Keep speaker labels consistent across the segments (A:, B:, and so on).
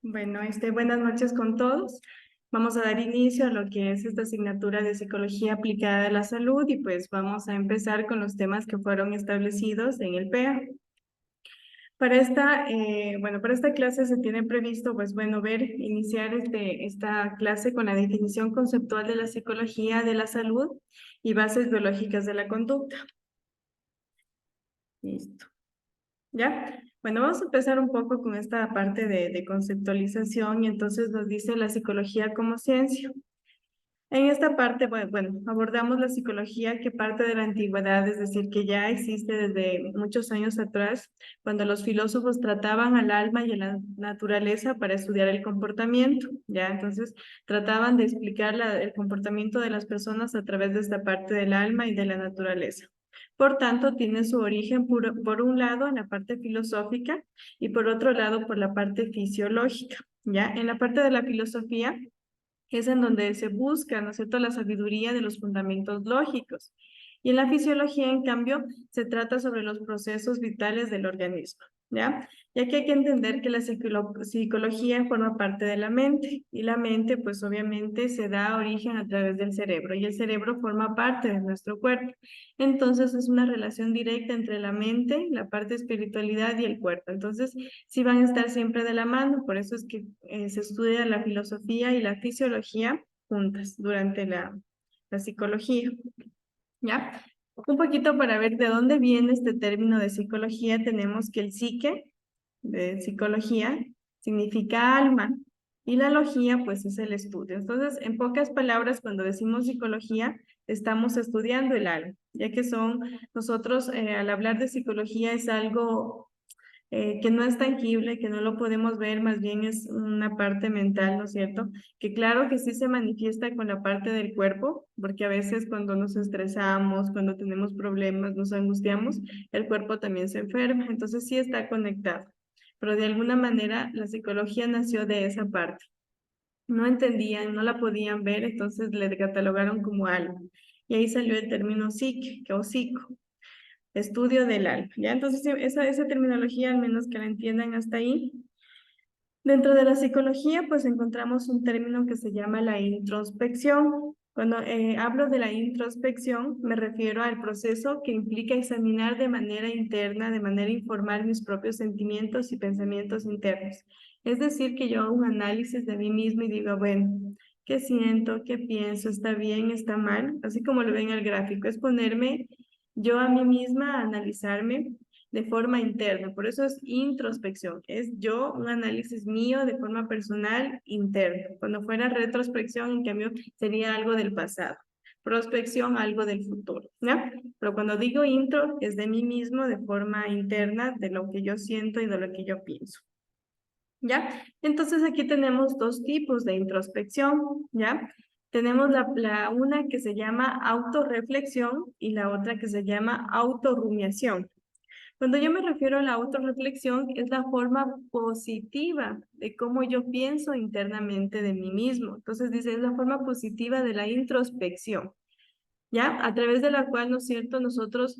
A: Bueno, buenas noches con todos. Vamos a dar inicio a lo que es esta asignatura de Psicología Aplicada a la Salud y pues vamos a empezar con los temas que fueron establecidos en el PEA. Para esta clase se tiene previsto, iniciar esta clase con la definición conceptual de la psicología de la salud y bases biológicas de la conducta. Listo. ¿Ya? Bueno, vamos a empezar un poco con esta parte de conceptualización y entonces nos dice la psicología como ciencia. En esta parte, abordamos la psicología que parte de la antigüedad, es decir, que ya existe desde muchos años atrás, cuando los filósofos trataban al alma y a la naturaleza para estudiar el comportamiento, ¿ya? Entonces, trataban de explicar el comportamiento de las personas a través de esta parte del alma y de la naturaleza. Por tanto, tiene su origen por un lado en la parte filosófica y por otro lado por la parte fisiológica, ¿ya? En la parte de la filosofía es en donde se busca, ¿no es cierto?, la sabiduría de los fundamentos lógicos. Y en la fisiología, en cambio, se trata sobre los procesos vitales del organismo, ¿ya? Ya que hay que entender que la psicología forma parte de la mente, y la mente, pues obviamente, se da origen a través del cerebro, y el cerebro forma parte de nuestro cuerpo. Entonces, es una relación directa entre la mente, la parte de espiritualidad y el cuerpo. Entonces, sí van a estar siempre de la mano, por eso es que se estudia la filosofía y la fisiología juntas durante la psicología, ¿ya? Un poquito para ver de dónde viene este término de psicología, tenemos que el psique de psicología significa alma y la logía pues es el estudio. Entonces, en pocas palabras, cuando decimos psicología, estamos estudiando el alma, ya que nosotros al hablar de psicología es algo que no es tangible, que no lo podemos ver, más bien es una parte mental, ¿no es cierto? Que claro que sí se manifiesta con la parte del cuerpo, porque a veces cuando nos estresamos, cuando tenemos problemas, nos angustiamos, el cuerpo también se enferma, entonces sí está conectado. Pero de alguna manera la psicología nació de esa parte. No entendían, no la podían ver, entonces le catalogaron como algo. Y ahí salió el término psique o psico, estudio del alma, ¿ya? Entonces, sí, esa terminología, al menos que la entiendan hasta ahí. Dentro de la psicología, pues encontramos un término que se llama la introspección. Cuando hablo de la introspección, me refiero al proceso que implica examinar de manera interna, de manera informal, mis propios sentimientos y pensamientos internos. Es decir, que yo hago un análisis de mí mismo y digo, bueno, ¿qué siento? ¿Qué pienso? ¿Está bien? ¿Está mal? Así como lo ven en el gráfico, es ponerme yo a mí misma a analizarme de forma interna. Por eso es introspección. Es yo un análisis mío de forma personal interna. Cuando fuera retrospección, en cambio, sería algo del pasado. Prospección, algo del futuro, ¿ya? Pero cuando digo intro, es de mí mismo de forma interna, de lo que yo siento y de lo que yo pienso. ¿Ya? Entonces aquí tenemos dos tipos de introspección, ¿ya? Tenemos una que se llama autorreflexión y la otra que se llama autorrumiación. Cuando yo me refiero a la autorreflexión, es la forma positiva de cómo yo pienso internamente de mí mismo. Entonces dice, es la forma positiva de la introspección, ¿ya? A través de la cual, ¿no es cierto?, nosotros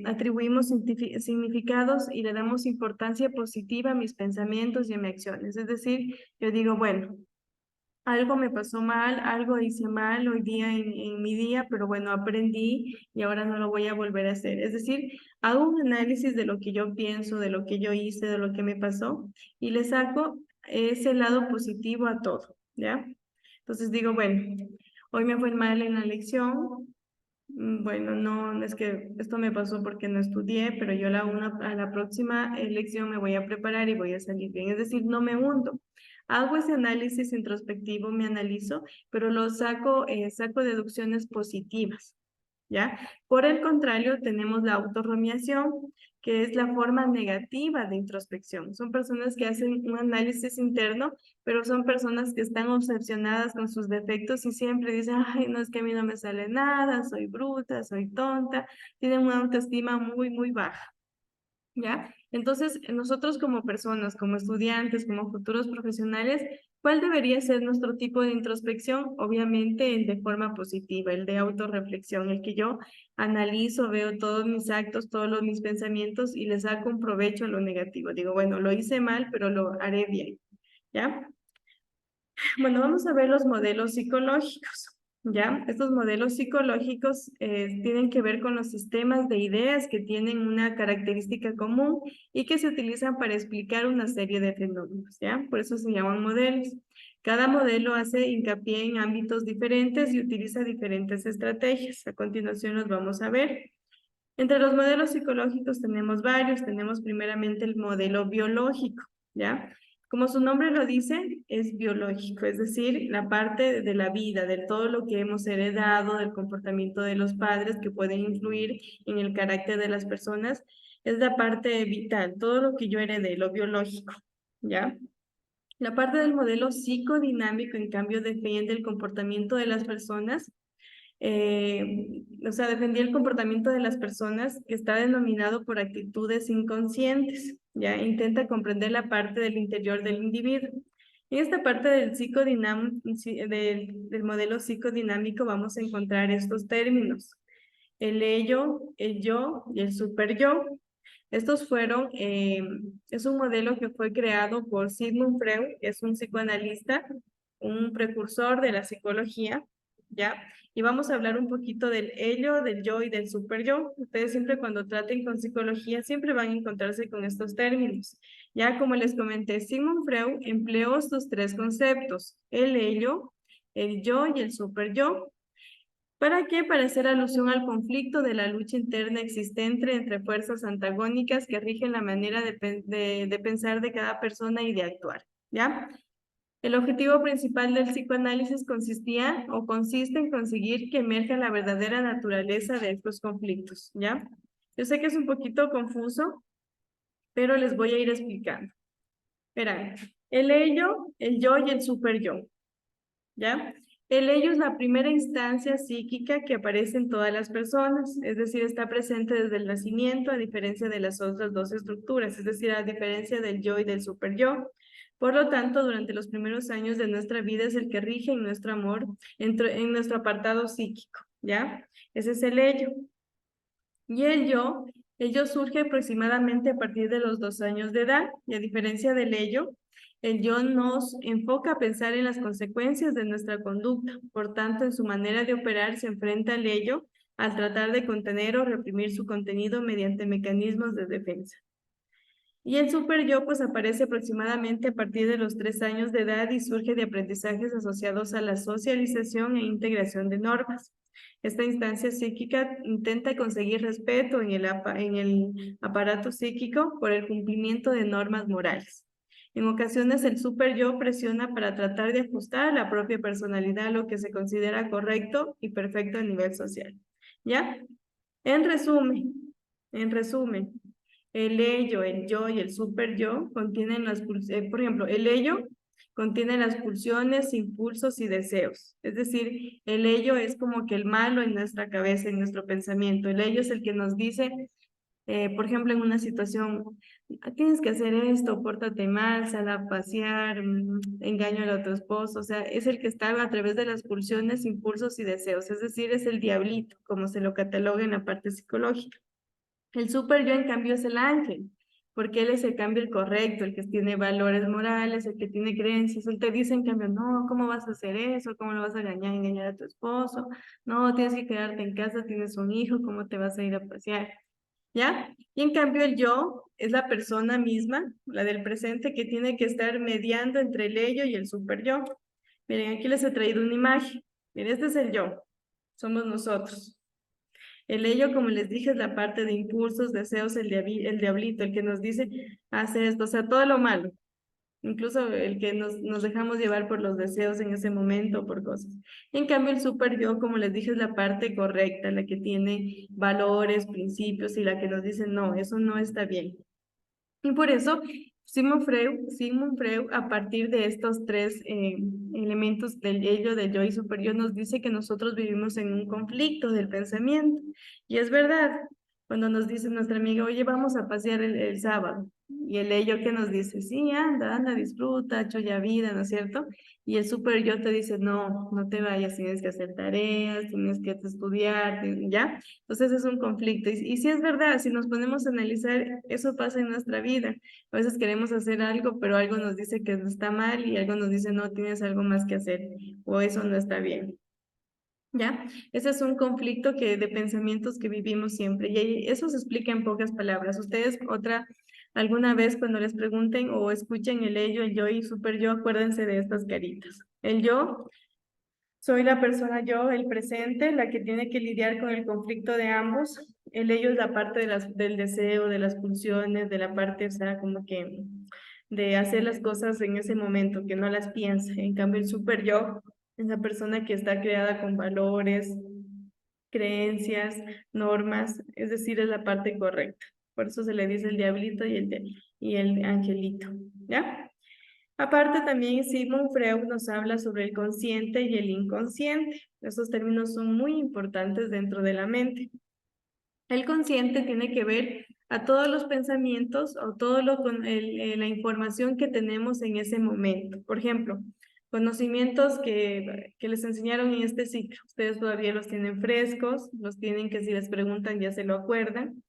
A: atribuimos significados y le damos importancia positiva a mis pensamientos y a mis acciones. Es decir, yo digo, bueno, algo me pasó mal, algo hice mal hoy día en mi día, pero bueno, aprendí y ahora no lo voy a volver a hacer. Es decir, hago un análisis de lo que yo pienso, de lo que yo hice, de lo que me pasó y le saco ese lado positivo a todo, ¿ya? Entonces digo, bueno, hoy me fue mal en la lección. Bueno, no es que esto me pasó porque no estudié, pero yo a la próxima lección me voy a preparar y voy a salir bien. Es decir, no me hundo. Hago ese análisis introspectivo, me analizo, pero saco deducciones positivas, ¿ya? Por el contrario, tenemos la autorrumiación, que es la forma negativa de introspección. Son personas que hacen un análisis interno, pero son personas que están obsesionadas con sus defectos y siempre dicen, ay, no, es que a mí no me sale nada, soy bruta, soy tonta, tienen una autoestima muy, muy baja. ¿Ya? Entonces, nosotros como personas, como estudiantes, como futuros profesionales, ¿cuál debería ser nuestro tipo de introspección? Obviamente el de forma positiva, el de autorreflexión, el que yo analizo, veo todos mis actos, mis pensamientos y le saco un provecho a lo negativo. Digo, bueno, lo hice mal, pero lo haré bien. ¿ya? Bueno, vamos a ver los modelos psicológicos, ¿ya? Estos modelos psicológicos tienen que ver con los sistemas de ideas que tienen una característica común y que se utilizan para explicar una serie de fenómenos, ¿ya? Por eso se llaman modelos. Cada modelo hace hincapié en ámbitos diferentes y utiliza diferentes estrategias. A continuación los vamos a ver. Entre los modelos psicológicos tenemos varios. Tenemos primeramente el modelo biológico, ¿ya? Como su nombre lo dice, es biológico, es decir, la parte de la vida, de todo lo que hemos heredado, del comportamiento de los padres que pueden influir en el carácter de las personas, es la parte vital, todo lo que yo heredé, lo biológico, ¿ya? La parte del modelo psicodinámico, en cambio, defiende el comportamiento de las personas, o sea, defendía el comportamiento de las personas, que está denominado por actitudes inconscientes, ¿ya? Intenta comprender la parte del interior del individuo. En esta parte del modelo psicodinámico vamos a encontrar estos términos: el ello, el yo y el super yo. Estos fueron, es un modelo que fue creado por Sigmund Freud, es un psicoanalista, un precursor de la psicología, ¿ya? Y vamos a hablar un poquito del ello, del yo y del super yo. Ustedes siempre cuando traten con psicología siempre van a encontrarse con estos términos. Ya como les comenté, Sigmund Freud empleó estos tres conceptos: el ello, el yo y el super yo. ¿Para qué? Para hacer alusión al conflicto de la lucha interna existente entre fuerzas antagónicas que rigen la manera de pensar de cada persona y de actuar, ¿ya? El objetivo principal del psicoanálisis consistía o consiste en conseguir que emerja la verdadera naturaleza de estos conflictos, ¿ya? Yo sé que es un poquito confuso, pero les voy a ir explicando. Verán, el ello, el yo y el super yo, ¿ya? El ello es la primera instancia psíquica que aparece en todas las personas, es decir, está presente desde el nacimiento, a diferencia de las otras dos estructuras, es decir, a diferencia del yo y del super yo. Por lo tanto, durante los primeros años de nuestra vida es el que rige en nuestro amor, en nuestro apartado psíquico, ¿ya? Ese es el ello. Y el yo surge aproximadamente a partir de los 2 años de edad, y a diferencia del ello, el yo nos enfoca a pensar en las consecuencias de nuestra conducta. Por tanto, en su manera de operar se enfrenta al ello al tratar de contener o reprimir su contenido mediante mecanismos de defensa. Y el super yo pues aparece aproximadamente a partir de los 3 años de edad y surge de aprendizajes asociados a la socialización e integración de normas. Esta instancia psíquica intenta conseguir respeto en el aparato psíquico por el cumplimiento de normas morales. En ocasiones el super yo presiona para tratar de ajustar a la propia personalidad a lo que se considera correcto y perfecto a nivel social. ¿Ya? En resumen, el ello, el yo y el super yo contienen por ejemplo, el ello contiene las pulsiones, impulsos y deseos. Es decir, el ello es como que el malo en nuestra cabeza, en nuestro pensamiento. El ello es el que nos dice, por ejemplo, en una situación: tienes que hacer esto, pórtate mal, sal a pasear, engaño a tu esposo. O sea, es el que está a través de las pulsiones, impulsos y deseos. Es decir, es el diablito, como se lo cataloga en la parte psicológica. El super yo, en cambio, es el ángel, porque él es el cambio el correcto, el que tiene valores morales, el que tiene creencias. Él te dice, en cambio, no, ¿cómo vas a hacer eso? ¿Cómo lo vas a engañar a tu esposo? No, tienes que quedarte en casa, tienes un hijo, ¿cómo te vas a ir a pasear? ¿Ya? Y en cambio el yo es la persona misma, la del presente, que tiene que estar mediando entre el ello y el super yo. Miren, aquí les he traído una imagen. Miren, este es el yo, somos nosotros. El ello, como les dije, es la parte de impulsos, deseos, el diablito, el que nos dice, hace esto, o sea, todo lo malo. Incluso el que nos dejamos llevar por los deseos en ese momento, por cosas. En cambio, el super yo, como les dije, es la parte correcta, la que tiene valores, principios y la que nos dice, no, eso no está bien. Y por eso, Sigmund Freud, a partir de estos tres elementos del ello, del yo y super yo, nos dice que nosotros vivimos en un conflicto del pensamiento. Y es verdad, cuando nos dice nuestra amiga, oye, vamos a pasear el sábado. Y el ello que nos dice, sí, anda, anda, disfruta, chulla vida, ¿no es cierto? Y el super yo te dice, no, no te vayas, tienes que hacer tareas, tienes que estudiar, ¿ya? Entonces es un conflicto. Y sí es verdad, si nos ponemos a analizar, eso pasa en nuestra vida. A veces queremos hacer algo, pero algo nos dice que está mal y algo nos dice, no, tienes algo más que hacer o eso no está bien. ¿Ya? Ese es un conflicto de pensamientos que vivimos siempre y eso se explica en pocas palabras. Ustedes alguna vez cuando les pregunten o escuchen el ello, el yo y super yo, acuérdense de estas caritas. El yo, soy la persona yo, el presente, la que tiene que lidiar con el conflicto de ambos. El ello es la parte del deseo, de las pulsiones, de la parte, o sea, como que de hacer las cosas en ese momento, que no las piensa. En cambio, el super yo es la persona que está creada con valores, creencias, normas, es decir, es la parte correcta. Por eso se le dice el diablito y el angelito, ¿ya? Aparte también Sigmund Freud nos habla sobre el consciente y el inconsciente. Esos términos son muy importantes dentro de la mente. El consciente tiene que ver a todos los pensamientos o todo la información que tenemos en ese momento. Por ejemplo, conocimientos que les enseñaron en este ciclo. Ustedes todavía los tienen frescos, los tienen que si les preguntan ya se lo acuerdan.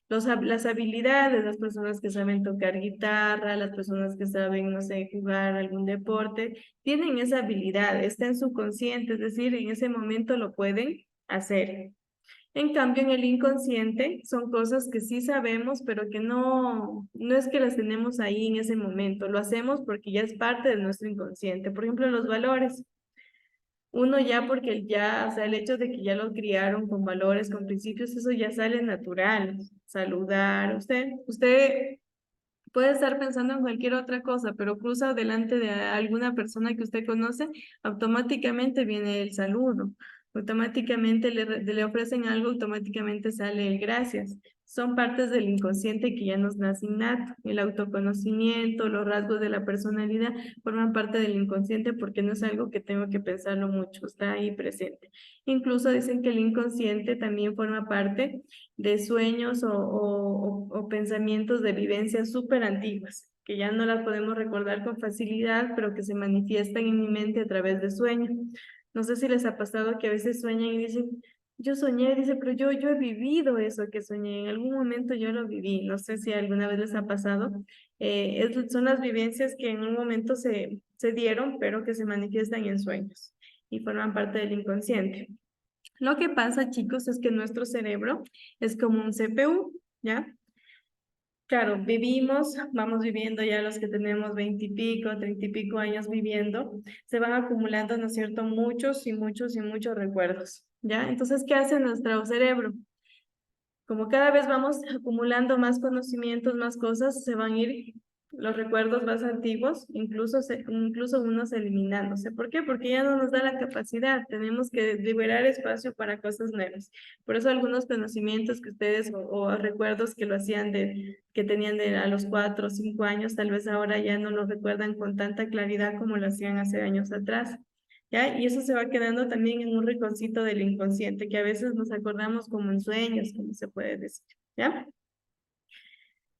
A: Las habilidades, las personas que saben tocar guitarra, las personas que saben, no sé, jugar algún deporte, tienen esa habilidad, está en su consciente, es decir, en ese momento lo pueden hacer. En cambio, en el inconsciente son cosas que sí sabemos, pero que no es que las tenemos ahí en ese momento, lo hacemos porque ya es parte de nuestro inconsciente. Por ejemplo, los valores. Uno ya porque ya, o sea, el hecho de que ya lo criaron con valores, con principios, eso ya sale natural. Saludar, usted puede estar pensando en cualquier otra cosa, pero cruza delante de alguna persona que usted conoce, automáticamente viene el saludo, automáticamente le ofrecen algo, automáticamente sale el gracias. Son partes del inconsciente que ya nos nace innato. El autoconocimiento, los rasgos de la personalidad forman parte del inconsciente porque no es algo que tengo que pensarlo mucho, está ahí presente. Incluso dicen que el inconsciente también forma parte de sueños o pensamientos de vivencias súper antiguas, que ya no las podemos recordar con facilidad, pero que se manifiestan en mi mente a través de sueños. No sé si les ha pasado que a veces sueñan y dicen, yo soñé, dice, pero yo he vivido eso que soñé, en algún momento yo lo viví, no sé si alguna vez les ha pasado. Son las vivencias que en un momento se dieron, pero que se manifiestan en sueños y forman parte del inconsciente. Lo que pasa, chicos, es que nuestro cerebro es como un CPU, ¿ya? Claro, vamos viviendo ya los que tenemos 20 y pico, 30 y pico años viviendo, se van acumulando, ¿no es cierto?, muchos y muchos y muchos recuerdos, ¿ya? Entonces, ¿qué hace nuestro cerebro? Como cada vez vamos acumulando más conocimientos, más cosas, se van a ir los recuerdos más antiguos, incluso unos eliminándose. ¿Por qué? Porque ya no nos da la capacidad, tenemos que liberar espacio para cosas nuevas. Por eso algunos conocimientos que ustedes o recuerdos que lo hacían que tenían a los 4 o 5 años, tal vez ahora ya no lo recuerdan con tanta claridad como lo hacían hace años atrás. ¿Ya? Y eso se va quedando también en un rinconcito del inconsciente, que a veces nos acordamos como en sueños, como se puede decir, ¿ya?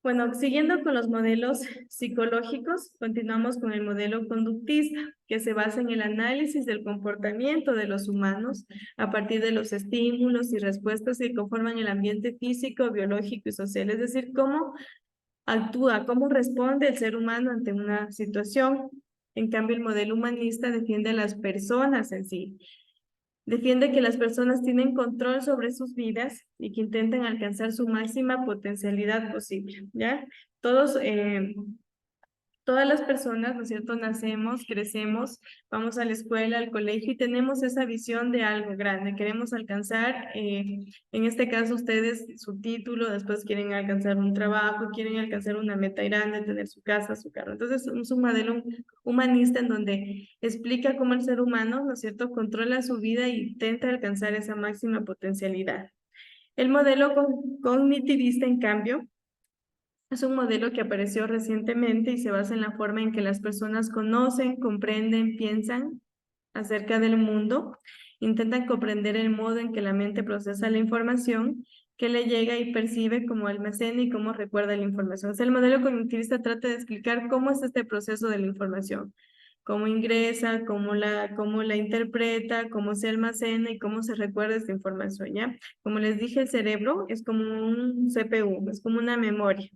A: Bueno, siguiendo con los modelos psicológicos, continuamos con el modelo conductista, que se basa en el análisis del comportamiento de los humanos a partir de los estímulos y respuestas que conforman el ambiente físico, biológico y social, es decir, cómo actúa, cómo responde el ser humano ante una situación. En cambio, el modelo humanista defiende a las personas en sí. Defiende que las personas tienen control sobre sus vidas y que intentan alcanzar su máxima potencialidad posible, ¿ya? Todas las personas, ¿no es cierto?, nacemos, crecemos, vamos a la escuela, al colegio y tenemos esa visión de algo grande. Queremos alcanzar, en este caso ustedes, su título, después quieren alcanzar un trabajo, quieren alcanzar una meta grande, tener su casa, su carro. Entonces es un modelo humanista en donde explica cómo el ser humano, ¿no es cierto?, controla su vida e intenta alcanzar esa máxima potencialidad. El modelo cognitivista, en cambio, es un modelo que apareció recientemente y se basa en la forma en que las personas conocen, comprenden, piensan acerca del mundo, intentan comprender el modo en que la mente procesa la información qué le llega y percibe, cómo almacena y cómo recuerda la información. O sea, el modelo cognitivista trata de explicar cómo es este proceso de la información, cómo ingresa, cómo la interpreta, cómo se almacena y cómo se recuerda esta información, ¿ya? Como les dije, el cerebro es como un CPU, es como una memoria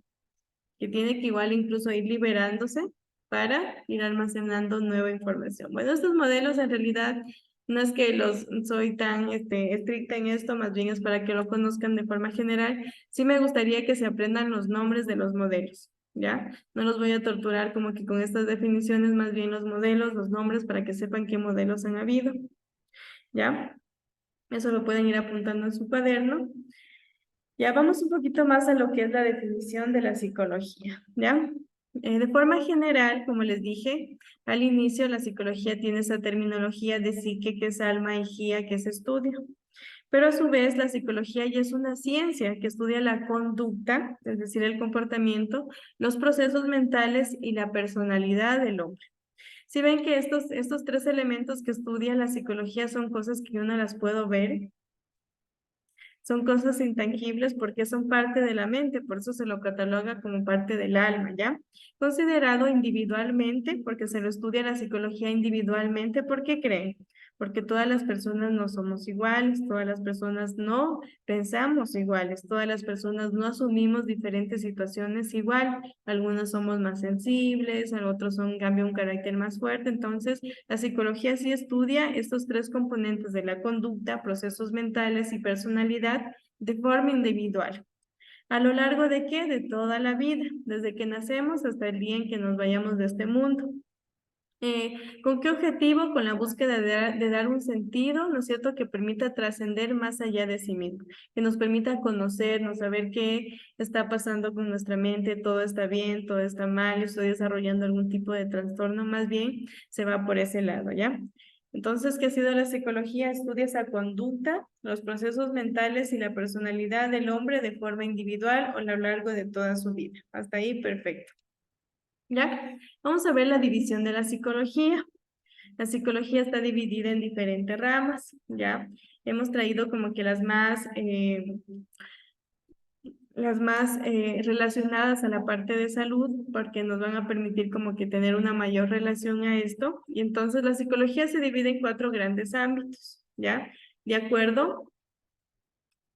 A: que tiene que igual incluso ir liberándose para ir almacenando nueva información. Bueno, estos modelos en realidad no es que los soy tan estricta en esto, más bien es para que lo conozcan de forma general. Sí me gustaría que se aprendan los nombres de los modelos, ¿ya? No los voy a torturar como que con estas definiciones, más bien los modelos, los nombres, para que sepan qué modelos han habido, ¿ya? Eso lo pueden ir apuntando en su cuaderno. Ya vamos un poquito más a lo que es la definición de la psicología, ¿ya? De forma general, como les dije al inicio, la psicología tiene esa terminología de psique, que es alma, y gía, que es estudio. Pero a su vez, la psicología ya es una ciencia que estudia la conducta, es decir, el comportamiento, los procesos mentales y la personalidad del hombre. Si ven que estos tres elementos que estudia la psicología son cosas que yo no las puedo ver, son cosas intangibles porque son parte de la mente, por eso se lo cataloga como parte del alma, ¿ya? Considerado individualmente, porque se lo estudia la psicología individualmente, ¿por qué creen? Porque todas las personas no somos iguales, todas las personas no pensamos iguales, todas las personas no asumimos diferentes situaciones igual, algunos somos más sensibles, otros son, en cambio, un carácter más fuerte, entonces la psicología sí estudia estos tres componentes de la conducta, procesos mentales y personalidad de forma individual. ¿A lo largo de qué? De toda la vida, desde que nacemos hasta el día en que nos vayamos de este mundo. ¿Con qué objetivo? Con la búsqueda de dar un sentido, ¿no es cierto?, que permita trascender más allá de sí mismo, que nos permita conocernos, saber qué está pasando con nuestra mente, todo está bien, todo está mal, estoy desarrollando algún tipo de trastorno, más bien se va por ese lado, ¿ya? Entonces, ¿qué ha sido la psicología? Estudia esa conducta, los procesos mentales y la personalidad del hombre de forma individual o a lo largo de toda su vida. Hasta ahí, perfecto. ¿Ya? Vamos a ver la división de la psicología. La psicología está dividida en diferentes ramas, ¿ya? Hemos traído como que las más relacionadas a la parte de salud, porque nos van a permitir como que tener una mayor relación a esto. Y entonces la psicología se divide en 4 grandes ámbitos, ¿ya? De acuerdo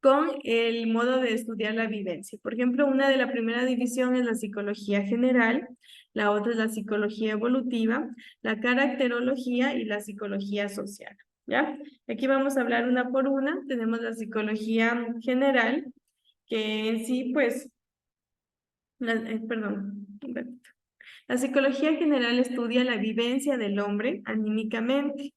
A: con el modo de estudiar la vivencia. Por ejemplo, la primera división es la psicología general, la otra es la psicología evolutiva, la caracterología y la psicología social, ¿ya? Aquí vamos a hablar una por una. Tenemos la psicología general, que en sí, pues, perdón, la psicología general estudia la vivencia del hombre anímicamente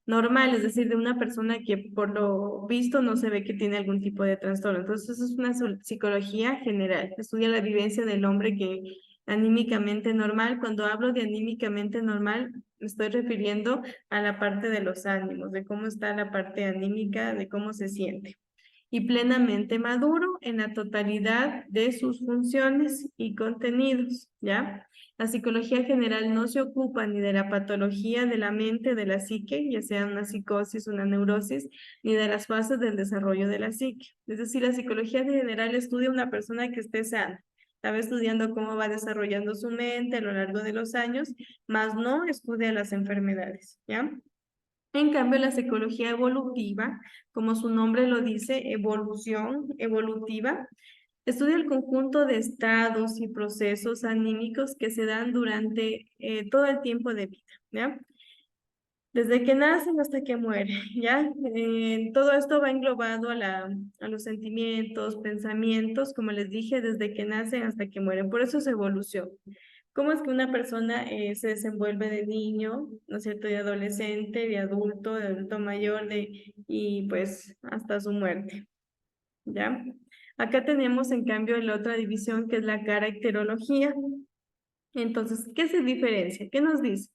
A: normal, es decir, de una persona que por lo visto no se ve que tiene algún tipo de trastorno. Entonces, eso es una psicología general, estudia la vivencia del hombre que anímicamente normal. Cuando hablo de anímicamente normal, me estoy refiriendo a la parte de los ánimos, de cómo está la parte anímica, de cómo se siente y plenamente maduro en la totalidad de sus funciones y contenidos, ¿ya? La psicología general no se ocupa ni de la patología de la mente, de la psique, ya sea una psicosis, una neurosis, ni de las fases del desarrollo de la psique. Es decir, la psicología general estudia a una persona que esté sana, estaba estudiando cómo va desarrollando su mente a lo largo de los años, más no estudia las enfermedades, ¿ya? En cambio, la psicología evolutiva, como su nombre lo dice, evolución evolutiva, estudia el conjunto de estados y procesos anímicos que se dan durante todo el tiempo de vida, ¿ya? Desde que nacen hasta que mueren, ¿ya? Todo esto va englobado a los sentimientos, pensamientos, como les dije, desde que nacen hasta que mueren. Por eso es evolución. ¿Cómo es que una persona se desenvuelve de niño, ¿no es cierto?, de adolescente, de adulto mayor, y pues hasta su muerte, ¿ya? Acá tenemos, en cambio, la otra división que es la caracterología. Entonces, ¿qué se diferencia? ¿Qué nos dice?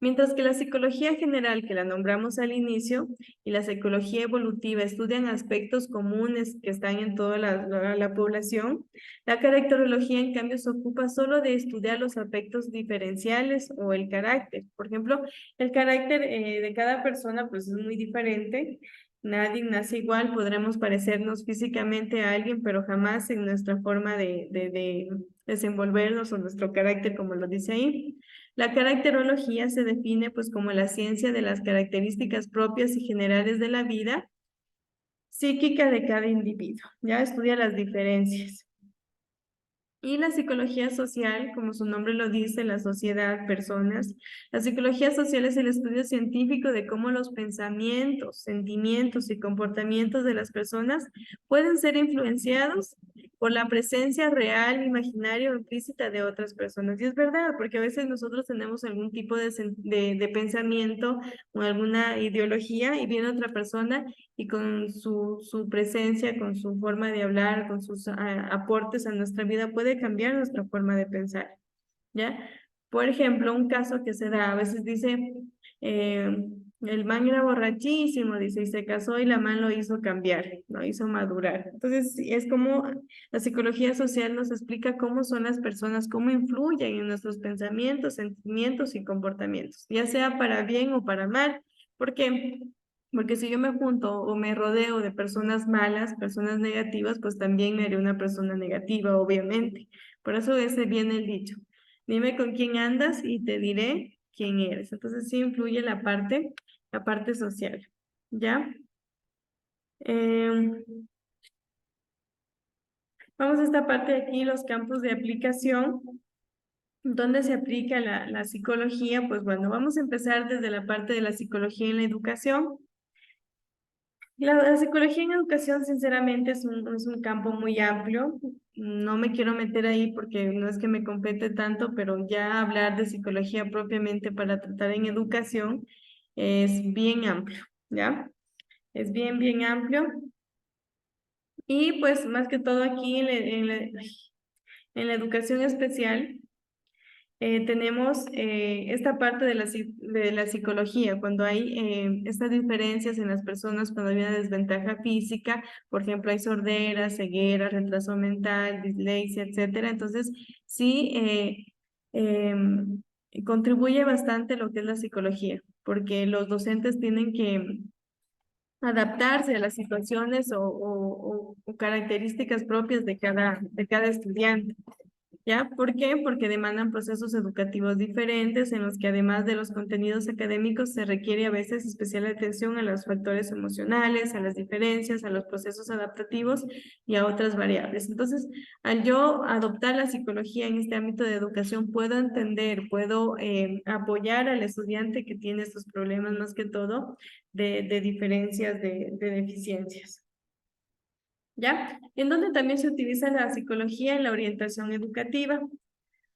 A: Mientras que la psicología general, que la nombramos al inicio, y la psicología evolutiva estudian aspectos comunes que están en toda la población, la caracterología, en cambio, se ocupa solo de estudiar los aspectos diferenciales o el carácter. Por ejemplo, el carácter de cada persona pues, es muy diferente Nadie nace igual, podremos parecernos físicamente a alguien, pero jamás en nuestra forma de desenvolvernos o nuestro carácter, como lo dice ahí. La caracterología se define pues como la ciencia de las características propias y generales de la vida psíquica de cada individuo. Ya estudia las diferencias. Y la psicología social, como su nombre lo dice, la sociedad, personas. La psicología social es el estudio científico de cómo los pensamientos, sentimientos y comportamientos de las personas pueden ser influenciados por la presencia real, imaginaria o implícita de otras personas. Y es verdad, porque a veces nosotros tenemos algún tipo de pensamiento o alguna ideología y viene otra persona y con su presencia, con su forma de hablar, con sus aportes a nuestra vida, puede cambiar nuestra forma de pensar, ¿ya? Por ejemplo, un caso que se da, a veces dice, eh, el man era borrachísimo, dice, y se casó y la man lo hizo cambiar, lo hizo madurar. Entonces, es como la psicología social nos explica cómo son las personas, cómo influyen en nuestros pensamientos, sentimientos y comportamientos, ya sea para bien o para mal. ¿Por qué? Porque si yo me junto o me rodeo de personas malas, personas negativas, pues también me haré una persona negativa, obviamente. Por eso ese viene el dicho. Dime con quién andas y te diré quién eres. Entonces sí influye la parte social. ¿Ya? Em, Vamos a esta parte de aquí, los campos de aplicación. ¿Dónde se aplica la psicología? Pues bueno, vamos a empezar desde la parte de la psicología en la educación. La psicología en educación, sinceramente, es un campo muy amplio. No me quiero meter ahí porque no es que me compete tanto, pero ya hablar de psicología propiamente para tratar en educación es bien amplio, ¿ya? Es bien amplio. Y pues más que todo aquí en la educación especial. Tenemos esta parte de de la psicología, cuando hay estas diferencias en las personas, cuando hay una desventaja física, por ejemplo, hay sordera, ceguera, retraso mental, dislexia, etcétera. Entonces, sí, contribuye bastante lo que es la psicología, porque los docentes tienen que adaptarse a las situaciones o características propias de cada estudiante. ¿Ya? ¿Por qué? Porque demandan procesos educativos diferentes en los que además de los contenidos académicos se requiere a veces especial atención a los factores emocionales, a las diferencias, a los procesos adaptativos y a otras variables. Entonces, al yo adoptar la psicología en este ámbito de educación, puedo entender, puedo apoyar al estudiante que tiene estos problemas más que todo de diferencias, de deficiencias. ¿Ya? En donde también se utiliza la psicología en la orientación educativa.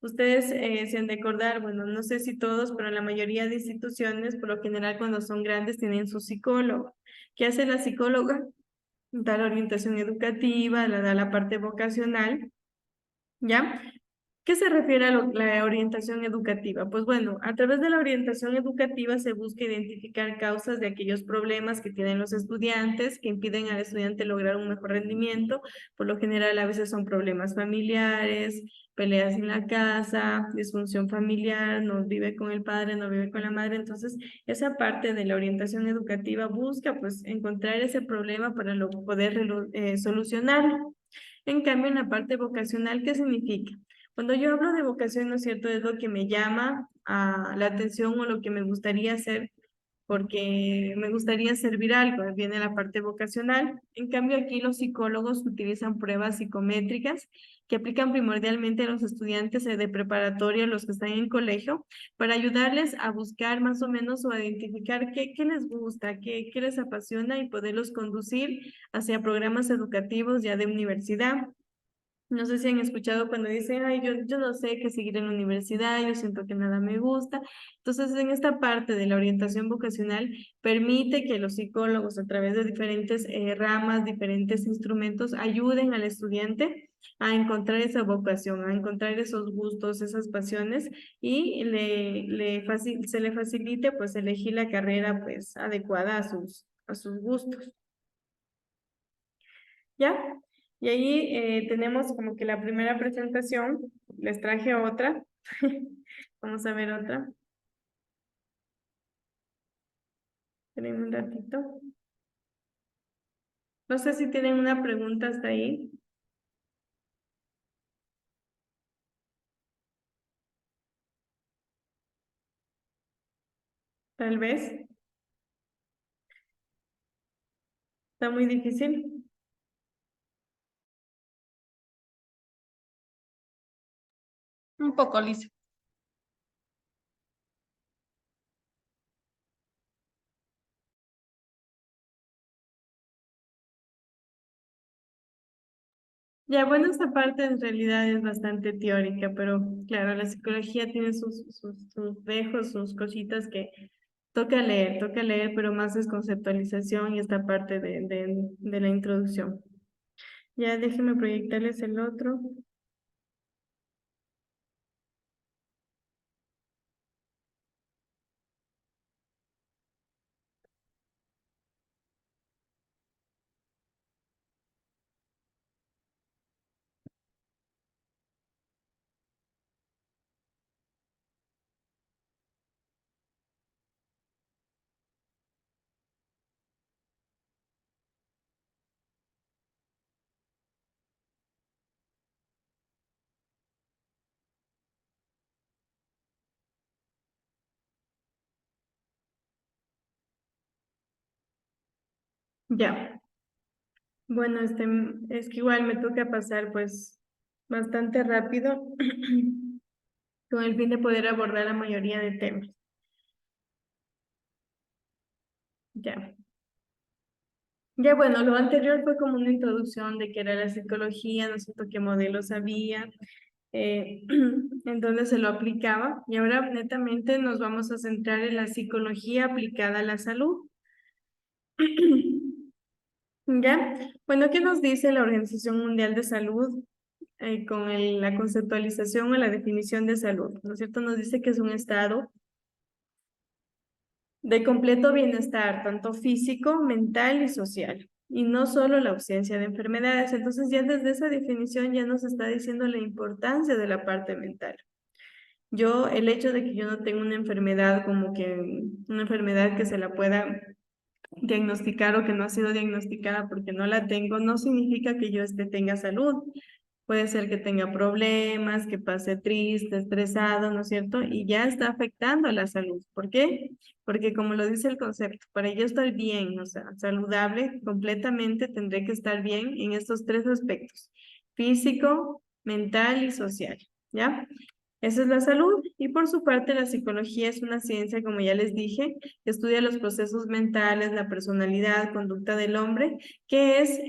A: Ustedes se han de acordar, bueno, no sé si todos, pero la mayoría de instituciones, por lo general cuando son grandes, tienen su psicólogo. ¿Qué hace la psicóloga? Da la orientación educativa, da la parte vocacional, ¿ya? ¿Qué se refiere a la orientación educativa? Pues bueno, a través de la orientación educativa se busca identificar causas de aquellos problemas que tienen los estudiantes que impiden al estudiante lograr un mejor rendimiento. Por lo general, a veces son problemas familiares, peleas en la casa, disfunción familiar, no vive con el padre, no vive con la madre. Entonces, esa parte de la orientación educativa busca pues encontrar ese problema para poder solucionarlo. En cambio, en la parte vocacional, ¿qué significa? Cuando yo hablo de vocación, ¿no es cierto? Es lo que me llama a la atención o lo que me gustaría hacer, porque me gustaría servir algo, viene la parte vocacional. En cambio, aquí los psicólogos utilizan pruebas psicométricas que aplican primordialmente a los estudiantes de preparatoria, los que están en colegio, para ayudarles a buscar más o menos o a identificar qué les gusta, qué les apasiona y poderlos conducir hacia programas educativos ya de universidad. No sé si han escuchado cuando dicen, ay, yo no sé qué seguir en la universidad, yo siento que nada me gusta. Entonces, en esta parte de la orientación vocacional, permite que los psicólogos, a través de diferentes ramas, diferentes instrumentos, ayuden al estudiante a encontrar esa vocación, a encontrar esos gustos, esas pasiones y se le facilite pues elegir la carrera pues adecuada a sus gustos. ¿Ya? Y ahí tenemos como que la primera presentación, les traje otra. Vamos a ver otra. Esperen un ratito. No sé si tienen una pregunta hasta ahí, tal vez. Está muy difícil.
B: Un poco, Lisa.
A: Ya, bueno, esta parte en realidad es bastante teórica, pero claro, la psicología tiene sus dejos, sus cositas que toca leer, pero más es conceptualización y esta parte de la introducción. Ya déjenme proyectarles el otro. Ya, bueno, es que igual me toca pasar pues bastante rápido con el fin de poder abordar la mayoría de temas. Ya. Ya bueno, lo anterior fue como una introducción de qué era la psicología, no sé qué modelos había, en dónde se lo aplicaba. Y ahora netamente nos vamos a centrar en la psicología aplicada a la salud. ¿Ya? Bueno, ¿qué nos dice la Organización Mundial de Salud con la conceptualización o la definición de salud? ¿No es cierto? Nos dice que es un estado de completo bienestar, tanto físico, mental y social, y no solo la ausencia de enfermedades. Entonces ya desde esa definición ya nos está diciendo la importancia de la parte mental. Yo, el hecho de que yo no tenga una enfermedad como que una enfermedad que se la pueda diagnosticar o que no ha sido diagnosticada porque no la tengo, no significa que yo tenga salud. Puede ser que tenga problemas, que pase triste, estresado, ¿no es cierto? Y ya está afectando a la salud. ¿Por qué? Porque como lo dice el concepto, para yo estar bien, o sea, saludable, completamente tendré que estar bien en estos tres aspectos, físico, mental y social, ¿ya? Esa es la salud y por su parte la psicología es una ciencia, como ya les dije, que estudia los procesos mentales, la personalidad, conducta del hombre, que es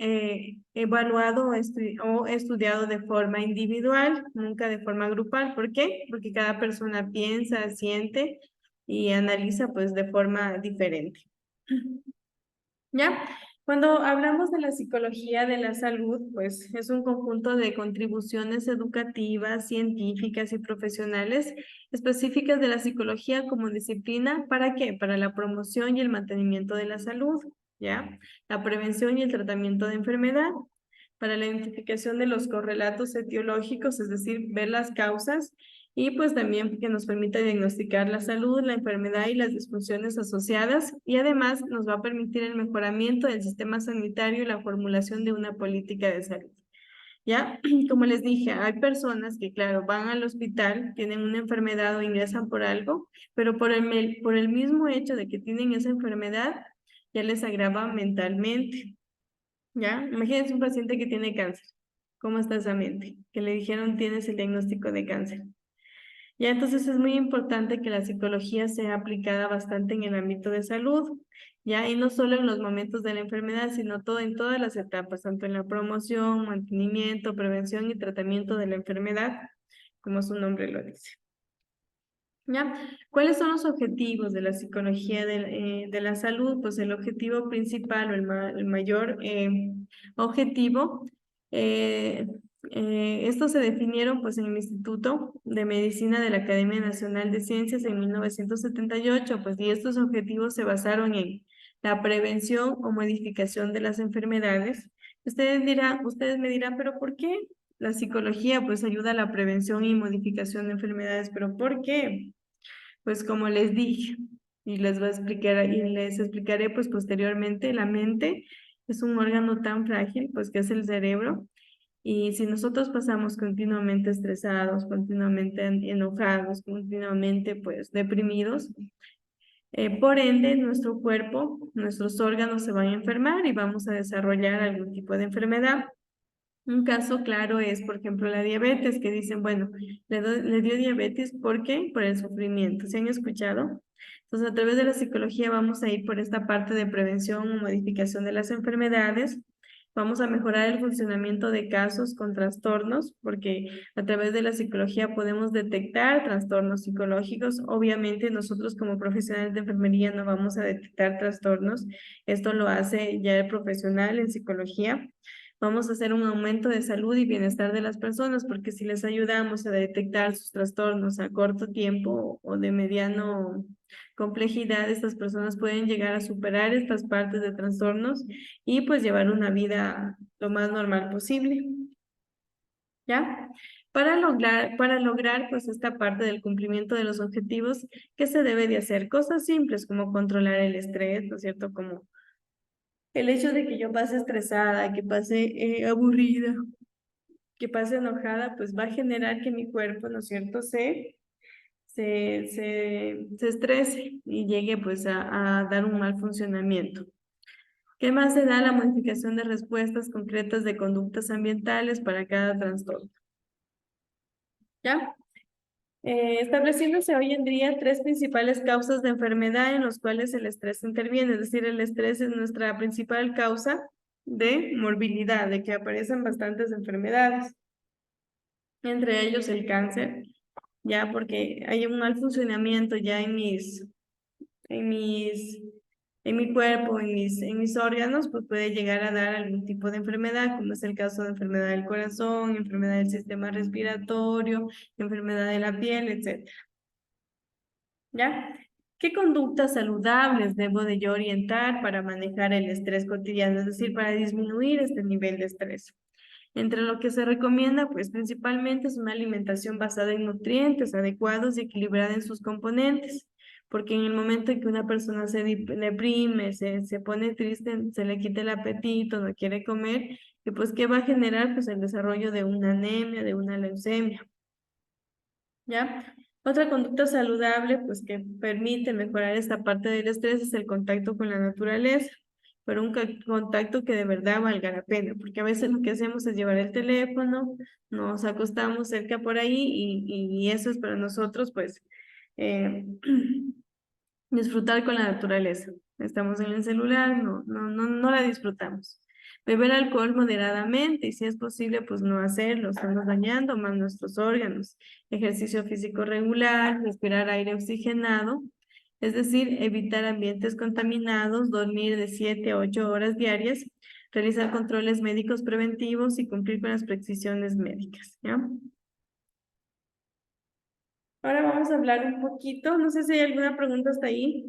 A: evaluado o estudiado de forma individual, nunca de forma grupal. ¿Por qué? Porque cada persona piensa, siente y analiza pues de forma diferente. ¿Ya? Cuando hablamos de la psicología de la salud, pues es un conjunto de contribuciones educativas, científicas y profesionales específicas de la psicología como disciplina. ¿Para qué? Para la promoción y el mantenimiento de la salud, ¿ya? La prevención y el tratamiento de enfermedad, para la identificación de los correlatos etiológicos, es decir, ver las causas y pues también que nos permita diagnosticar la salud, la enfermedad y las disfunciones asociadas y además nos va a permitir el mejoramiento del sistema sanitario y la formulación de una política de salud. ¿Ya? Como les dije, hay personas que, claro, van al hospital, tienen una enfermedad o ingresan por algo, pero por el mismo hecho de que tienen esa enfermedad, ya les agrava mentalmente. ¿Ya? Imagínense un paciente que tiene cáncer. ¿Cómo está esa mente? Que le dijeron tienes el diagnóstico de cáncer. Ya, entonces es muy importante que la psicología sea aplicada bastante en el ámbito de salud, ya, y no solo en los momentos de la enfermedad, sino todo en todas las etapas, tanto en la promoción, mantenimiento, prevención y tratamiento de la enfermedad, como su nombre lo dice. ¿Ya? ¿Cuáles son los objetivos de la psicología de la salud? Pues el objetivo principal o el mayor objetivo, eh, estos se definieron pues en el Instituto de Medicina de la Academia Nacional de Ciencias en 1978, pues y estos objetivos se basaron en la prevención o modificación de las enfermedades. Ustedes me dirán, pero ¿por qué? La psicología pues ayuda a la prevención y modificación de enfermedades, pero ¿por qué? Pues como les dije, y les explicaré pues posteriormente, la mente es un órgano tan frágil, pues que es el cerebro. Y si nosotros pasamos continuamente estresados, continuamente enojados, continuamente pues deprimidos, por ende nuestro cuerpo, nuestros órganos se van a enfermar y vamos a desarrollar algún tipo de enfermedad. Un caso claro es, por ejemplo, la diabetes, que dicen, bueno, le dio diabetes, ¿por qué? Por el sufrimiento. ¿Se han escuchado? Entonces, a través de la psicología vamos a ir por esta parte de prevención o modificación de las enfermedades. Vamos a mejorar el funcionamiento de casos con trastornos, porque a través de la psicología podemos detectar trastornos psicológicos. Obviamente, nosotros como profesionales de enfermería no vamos a detectar trastornos. Esto lo hace ya el profesional en psicología. Vamos a hacer un aumento de salud y bienestar de las personas, porque si les ayudamos a detectar sus trastornos a corto tiempo o de mediano complejidad, estas personas pueden llegar a superar estas partes de trastornos y pues llevar una vida lo más normal posible, ¿ya? Para lograr pues esta parte del cumplimiento de los objetivos, ¿qué se debe de hacer? Cosas simples como controlar el estrés, ¿no es cierto? Como el hecho de que yo pase estresada, que pase aburrida, que pase enojada, pues va a generar que mi cuerpo, ¿no es cierto?, se estrese y llegue pues a dar un mal funcionamiento. ¿Qué más se da? La modificación de respuestas concretas de conductas ambientales para cada trastorno. ¿Ya? Estableciéndose hoy en día tres principales causas de enfermedad en los cuales el estrés interviene, es decir, el estrés es nuestra principal causa de morbilidad, de que aparecen bastantes enfermedades, entre ellos el cáncer, ya porque hay un mal funcionamiento ya en mis, en mi cuerpo, en mis órganos, pues puede llegar a dar algún tipo de enfermedad, como es el caso de enfermedad del corazón, enfermedad del sistema respiratorio, enfermedad de la piel, etc. ¿Ya? ¿Qué conductas saludables debo de yo orientar para manejar el estrés cotidiano? Es decir, para disminuir este nivel de estrés. Entre lo que se recomienda, pues principalmente es una alimentación basada en nutrientes adecuados y equilibrada en sus componentes, porque en el momento en que una persona se deprime, se pone triste, se le quita el apetito, no quiere comer, y pues ¿qué va a generar? Pues el desarrollo de una anemia, de una leucemia. ¿Ya? Otra conducta saludable, pues que permite mejorar esta parte del estrés es el contacto con la naturaleza, pero un contacto que de verdad valga la pena, porque a veces lo que hacemos es llevar el teléfono, nos acostamos cerca por ahí y eso es para nosotros, pues, eh, disfrutar con la naturaleza. Estamos en el celular, no la disfrutamos. Beber alcohol moderadamente y si es posible, pues no hacerlo, estamos dañando más nuestros órganos. Ejercicio físico regular, respirar aire oxigenado, es decir, evitar ambientes contaminados, dormir de 7 a 8 horas diarias, realizar controles médicos preventivos y cumplir con las prescripciones médicas, ¿ya? Ahora vamos a hablar un poquito, no sé si hay alguna pregunta hasta ahí.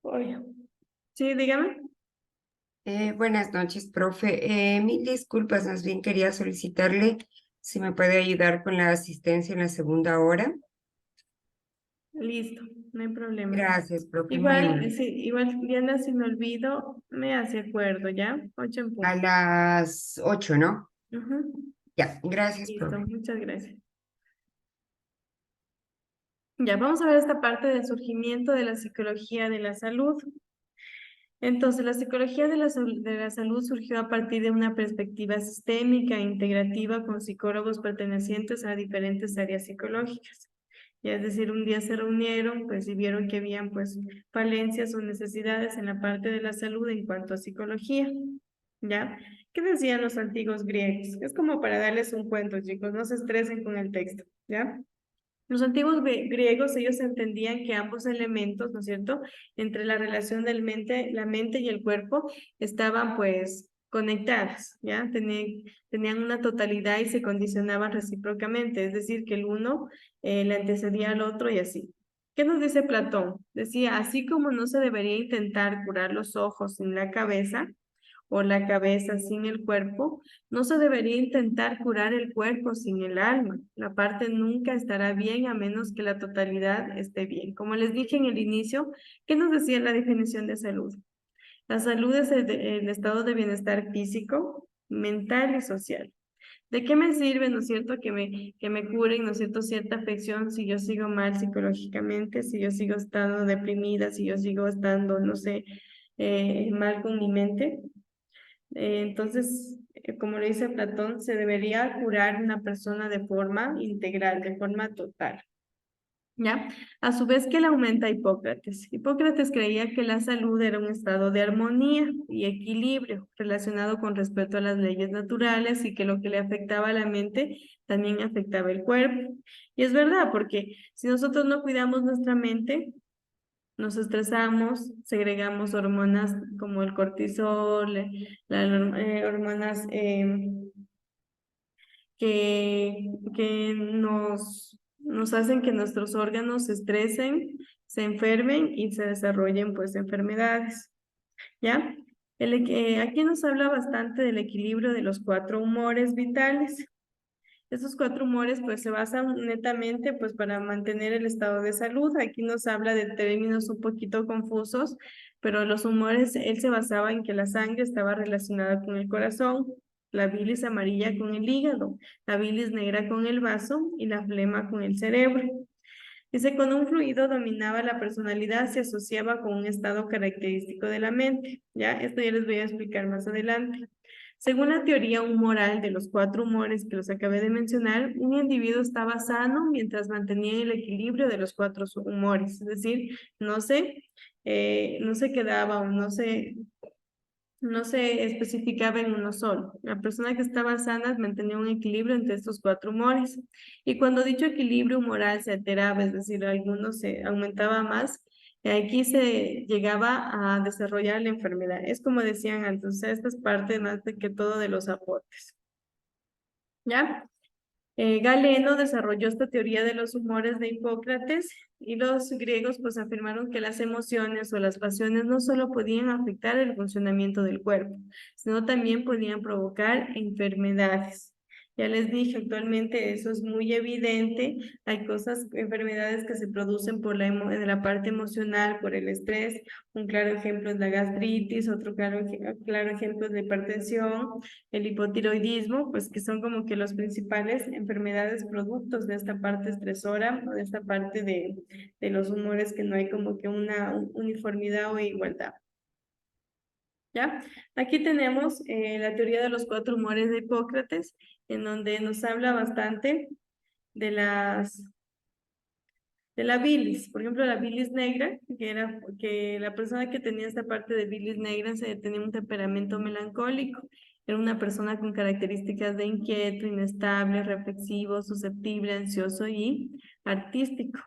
A: Oye. Sí, dígame.
C: Buenas noches, profe. Mil disculpas, más bien quería solicitarle si me puede ayudar con la asistencia en la segunda hora.
A: Listo, no hay problema.
C: Gracias, profe, muy
A: Igual,
C: amable.
A: sí, igual, Diana, si me olvido, me hace acuerdo, ¿ya? 8 en
C: A
A: punto.
C: las 8, ¿no?
A: Ujú.
C: Ya, gracias,
A: Listo,
C: profe.
A: muchas gracias. Ya, vamos a ver esta parte del surgimiento de la psicología de la salud. Entonces, la psicología de de la salud surgió a partir de una perspectiva sistémica e integrativa con psicólogos pertenecientes a diferentes áreas psicológicas. Ya es decir, un día se reunieron, pues y vieron que habían pues falencias o necesidades en la parte de la salud en cuanto a psicología. ¿Ya? ¿Qué decían los antiguos griegos? Es como para darles un cuento, chicos, no se estresen con el texto, ¿ya? Los antiguos griegos, ellos entendían que ambos elementos, ¿no es cierto?, entre la relación la mente y el cuerpo, estaban pues conectadas, ¿ya? Tenían una totalidad y se condicionaban recíprocamente, es decir, que el uno le antecedía al otro y así. ¿Qué nos dice Platón? Decía, así como no se debería intentar curar los ojos sin la cabeza, o la cabeza sin el cuerpo, no se debería intentar curar el cuerpo sin el alma. La parte nunca estará bien a menos que la totalidad esté bien. Como les dije en el inicio, ¿qué nos decía la definición de salud? La salud es el estado de bienestar físico, mental y social. ¿De qué me sirve, no es cierto, que me curen, no es cierto, cierta afección si yo sigo mal psicológicamente, si yo sigo estando deprimida, si yo sigo estando, no sé, mal con mi mente? Entonces, como le dice Platón, se debería curar una persona de forma integral, de forma total. ¿Ya? A su vez, ¿qué le aumenta a Hipócrates? Hipócrates creía que la salud era un estado de armonía y equilibrio relacionado con respecto a las leyes naturales y que lo que le afectaba a la mente también afectaba el cuerpo. Y es verdad, porque si nosotros no cuidamos nuestra mente, nos estresamos, segregamos hormonas como el cortisol, las hormonas que nos hacen que nuestros órganos se estresen, se enfermen y se desarrollen pues enfermedades, ¿ya? Aquí nos habla bastante del equilibrio de los 4 humores vitales. Estos 4 humores pues se basan netamente pues para mantener el estado de salud. Aquí nos habla de términos un poquito confusos, pero los humores, él se basaba en que la sangre estaba relacionada con el corazón, la bilis amarilla con el hígado, la bilis negra con el vaso y la flema con el cerebro. Dice, cuando un fluido dominaba la personalidad, se asociaba con un estado característico de la mente. ¿Ya? Esto ya les voy a explicar más adelante. Según la teoría humoral de los 4 humores que los acabé de mencionar, un individuo estaba sano mientras mantenía el equilibrio de los 4 humores. Es decir, no se quedaba o no se especificaba en uno solo. La persona que estaba sana mantenía un equilibrio entre estos 4 humores. Y cuando dicho equilibrio humoral se alteraba, es decir, alguno se aumentaba más, aquí se llegaba a desarrollar la enfermedad. Es como decían antes, o sea, esta es parte más de que todo de los aportes. ¿Ya? Galeno desarrolló esta teoría de los humores de Hipócrates y los griegos pues afirmaron que las emociones o las pasiones no solo podían afectar el funcionamiento del cuerpo, sino también podían provocar enfermedades. Ya les dije, actualmente eso es muy evidente. Hay enfermedades que se producen por de la parte emocional, por el estrés. Un claro ejemplo es la gastritis, otro claro ejemplo es la hipertensión, el hipotiroidismo, pues que son como que los principales enfermedades productos de esta parte estresora o de esta parte de los humores que no hay como que una uniformidad o igualdad. ¿Ya? Aquí tenemos la teoría de los 4 humores de Hipócrates, en donde nos habla bastante de de la bilis. Por ejemplo, la bilis negra, que era que la persona que tenía esta parte de bilis negra tenía un temperamento melancólico. Era una persona con características de inquieto, inestable, reflexivo, susceptible, ansioso y artístico.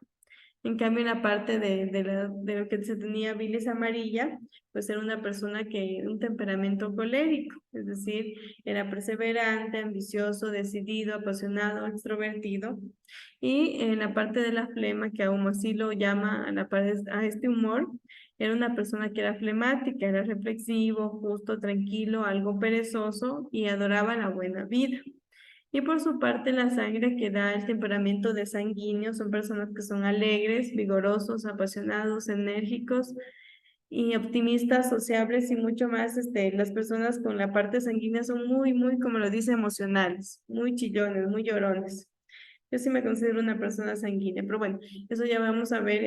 A: En cambio, en la parte de lo que se tenía bilis amarilla, pues era una persona que un temperamento colérico, es decir, era perseverante, ambicioso, decidido, apasionado, extrovertido. Y en la parte de la flema, que aún así lo llama a este humor, era una persona que era flemática, era reflexivo, justo, tranquilo, algo perezoso y adoraba la buena vida. Y por su parte, la sangre que da el temperamento de sanguíneo son personas que son alegres, vigorosos, apasionados, enérgicos y optimistas, sociables y mucho más. Las personas con la parte sanguínea son muy, como lo dice, emocionales, muy chillones, muy llorones. Yo sí me considero una persona sanguínea, pero bueno, eso ya vamos a ver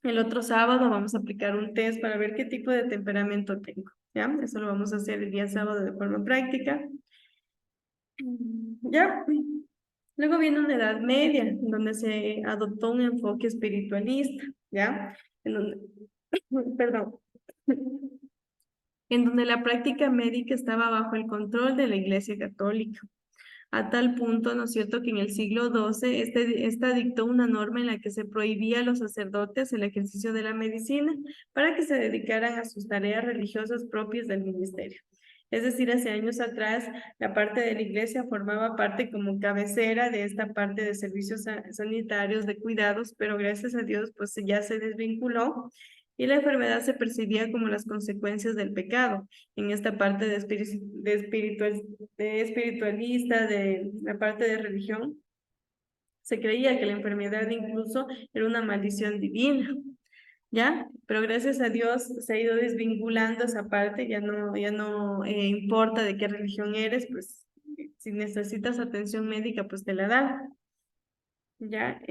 A: el otro sábado. Vamos a aplicar un test para ver qué tipo de temperamento tengo. ¿Ya? Eso lo vamos a hacer el día sábado de forma práctica. ¿Ya? Luego viene una edad media, en donde se adoptó un enfoque espiritualista, ¿ya? En donde, perdón, en donde la práctica médica estaba bajo el control de la Iglesia Católica. A tal punto, ¿no es cierto?, que en el siglo XII esta dictó una norma en la que se prohibía a los sacerdotes el ejercicio de la medicina para que se dedicaran a sus tareas religiosas propias del ministerio. Es decir, hace años atrás, la parte de la iglesia formaba parte como cabecera de esta parte de servicios sanitarios, de cuidados, pero gracias a Dios, pues ya se desvinculó y la enfermedad se percibía como las consecuencias del pecado. En esta parte de espiritualista, de la parte de religión, se creía que la enfermedad incluso era una maldición divina, ¿ya? Pero gracias a Dios se ha ido desvinculando esa parte, ya no importa de qué religión eres, pues si necesitas atención médica, pues te la dan, ¿ya?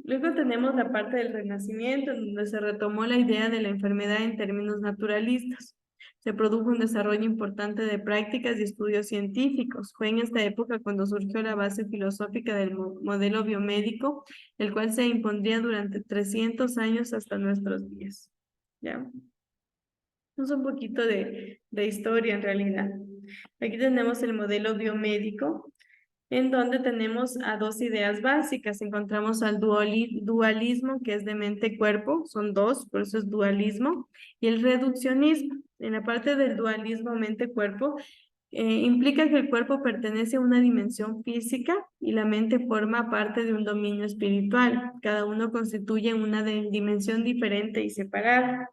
A: Luego tenemos la parte del Renacimiento, en donde se retomó la idea de la enfermedad en términos naturalistas. Se produjo un desarrollo importante de prácticas y estudios científicos. Fue en esta época cuando surgió la base filosófica del modelo biomédico, el cual se impondría durante 300 años hasta nuestros días. ¿Ya? Es un poquito de historia en realidad. Aquí tenemos el modelo biomédico, en donde tenemos a dos ideas básicas. Encontramos al dualismo, que es de mente-cuerpo, son dos, por eso es dualismo, y el reduccionismo. En la parte del dualismo mente-cuerpo, implica que el cuerpo pertenece a una dimensión física y la mente forma parte de un dominio espiritual. Cada uno constituye una dimensión diferente y separada.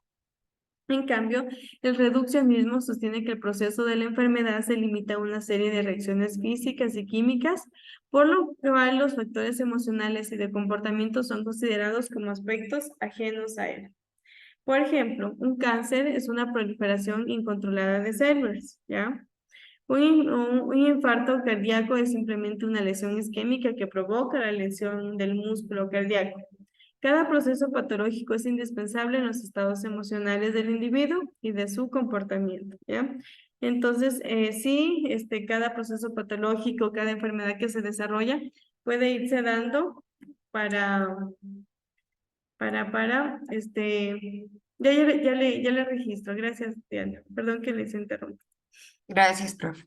A: En cambio, el reduccionismo sostiene que el proceso de la enfermedad se limita a una serie de reacciones físicas y químicas, por lo cual los factores emocionales y de comportamiento son considerados como aspectos ajenos a él. Por ejemplo, un cáncer es una proliferación incontrolada de células, ¿ya? Un infarto cardíaco es simplemente una lesión isquémica que provoca la lesión del músculo cardíaco. Cada proceso patológico es indispensable en los estados emocionales del individuo y de su comportamiento, ¿ya? Entonces, sí, cada proceso patológico, cada enfermedad que se desarrolla puede irse dando para, ya le registro. Gracias, Diana. Perdón que les interrumpa.
C: Gracias, profe.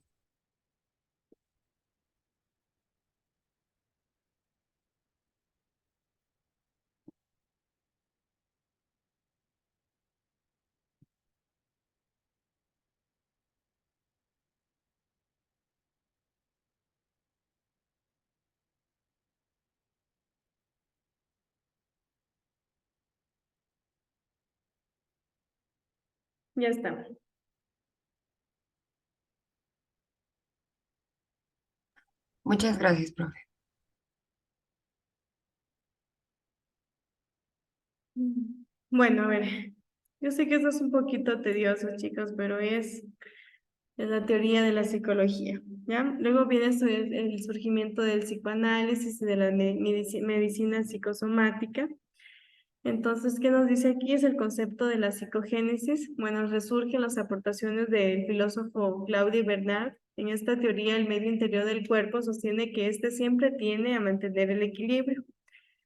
A: Ya está.
C: Muchas gracias, profe.
A: Bueno, a ver, yo sé que eso es un poquito tedioso, chicos, pero es la teoría de la psicología, ¿ya? Luego viene el surgimiento del psicoanálisis y de la medicina psicosomática. Entonces, ¿qué nos dice aquí? Es el concepto de la psicogénesis. Bueno, resurgen las aportaciones del filósofo Claudio Bernard. En esta teoría, el medio interior del cuerpo sostiene que éste siempre tiene a mantener el equilibrio,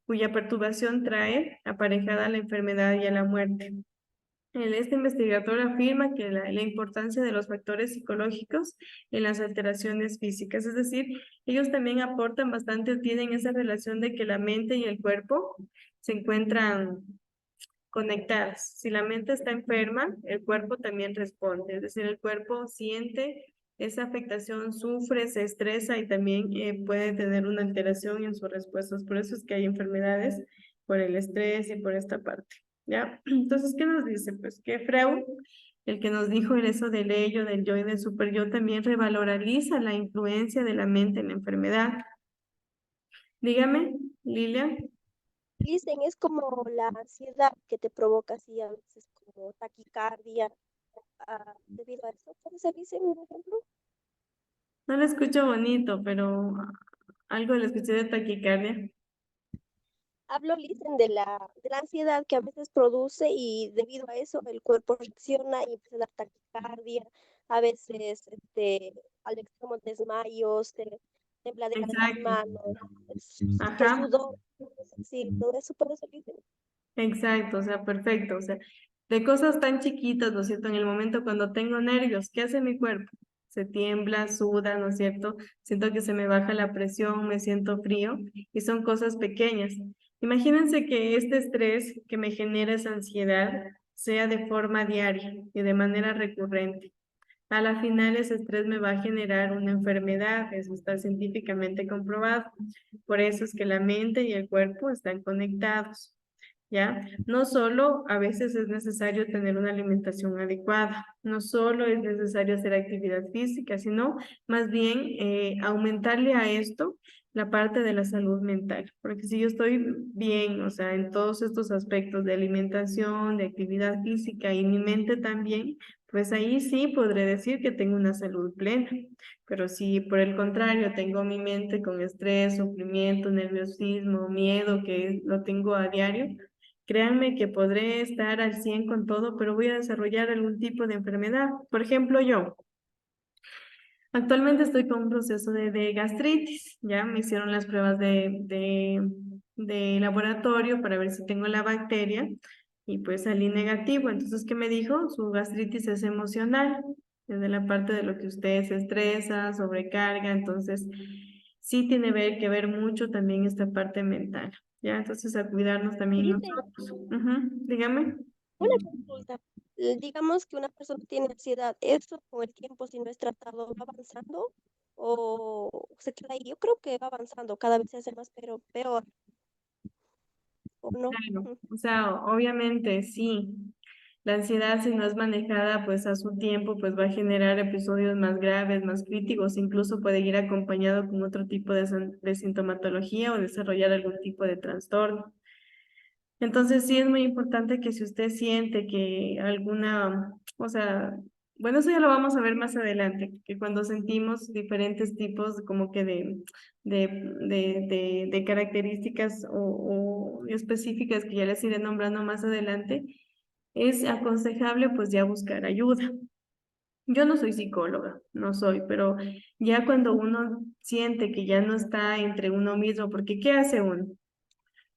A: cuya perturbación trae aparejada la enfermedad y a la muerte. Este investigador afirma que la importancia de los factores psicológicos en las alteraciones físicas, es decir, ellos también aportan bastante, tienen esa relación de que la mente y el cuerpo se encuentran conectadas. Si la mente está enferma, el cuerpo también responde, es decir, el cuerpo siente esa afectación, sufre, se estresa y también puede tener una alteración en sus respuestas. Por eso es que hay enfermedades por el estrés y por esta parte, ¿ya? Entonces, ¿qué nos dice? Pues que Freud, el que nos dijo el eso del ello, del yo y del superyo, también revaloriza la influencia de la mente en la enfermedad. Dígame, Lilia.
D: Dicen, es como la ansiedad que te provoca así a veces como taquicardia, debido a eso. ¿Puede ser, dicen, un ejemplo?
A: No lo escucho bonito, pero algo le escuché de taquicardia.
D: Hablo, dicen, de la ansiedad que a veces produce y debido a eso el cuerpo reacciona y empieza a dar taquicardia, a veces al extremo desmayos, tembladera de las
A: Exacto.
D: manos, que
A: Ajá,
D: sudor, sí, todo eso puede ser, dicen.
A: exacto, o sea, perfecto. O sea, de cosas tan chiquitas, ¿no es cierto? En el momento cuando tengo nervios, ¿qué hace mi cuerpo? Se tiembla, suda, ¿no es cierto? Siento que se me baja la presión, me siento frío y son cosas pequeñas. Imagínense que este estrés que me genera esa ansiedad sea de forma diaria y de manera recurrente. A la final ese estrés me va a generar una enfermedad, eso está científicamente comprobado. Por eso es que la mente y el cuerpo están conectados. ¿Ya? No solo a veces es necesario tener una alimentación adecuada, no solo es necesario hacer actividad física, sino más bien aumentarle a esto la parte de la salud mental, porque si yo estoy bien, o sea, en todos estos aspectos de alimentación, de actividad física y mi mente también, pues ahí sí podré decir que tengo una salud plena. Pero si por el contrario tengo mi mente con estrés, sufrimiento, nerviosismo, miedo, que lo tengo a diario, créanme que podré estar al 100 con todo, pero voy a desarrollar algún tipo de enfermedad. Por ejemplo, yo actualmente estoy con un proceso de gastritis. Ya me hicieron las pruebas de laboratorio para ver si tengo la bacteria y pues salí negativo. Entonces, ¿qué me dijo? Su gastritis es emocional, desde la parte de lo que usted se estresa, sobrecarga. Entonces, sí tiene que ver mucho también esta parte mental. Ya, entonces a cuidarnos también
D: Listen,
A: nosotros. Ujú, dígame.
D: una consulta. Digamos que una persona tiene ansiedad, ¿eso con el tiempo, si no es tratado, va avanzando o se queda ahí? Yo creo que va avanzando, cada vez se hace más pero peor, ¿o no?
A: Claro, o sea, obviamente sí. La ansiedad, si no es manejada, pues a su tiempo, pues va a generar episodios más graves, más críticos, incluso puede ir acompañado con otro tipo de sintomatología o desarrollar algún tipo de trastorno. Entonces sí es muy importante que si usted siente que alguna, o sea, bueno, eso ya lo vamos a ver más adelante, que cuando sentimos diferentes tipos como que de, de características o específicas que ya les iré nombrando más adelante, es aconsejable pues ya buscar ayuda. Yo no soy psicóloga, no soy, pero ya cuando uno siente que ya no está entre uno mismo, porque ¿qué hace uno?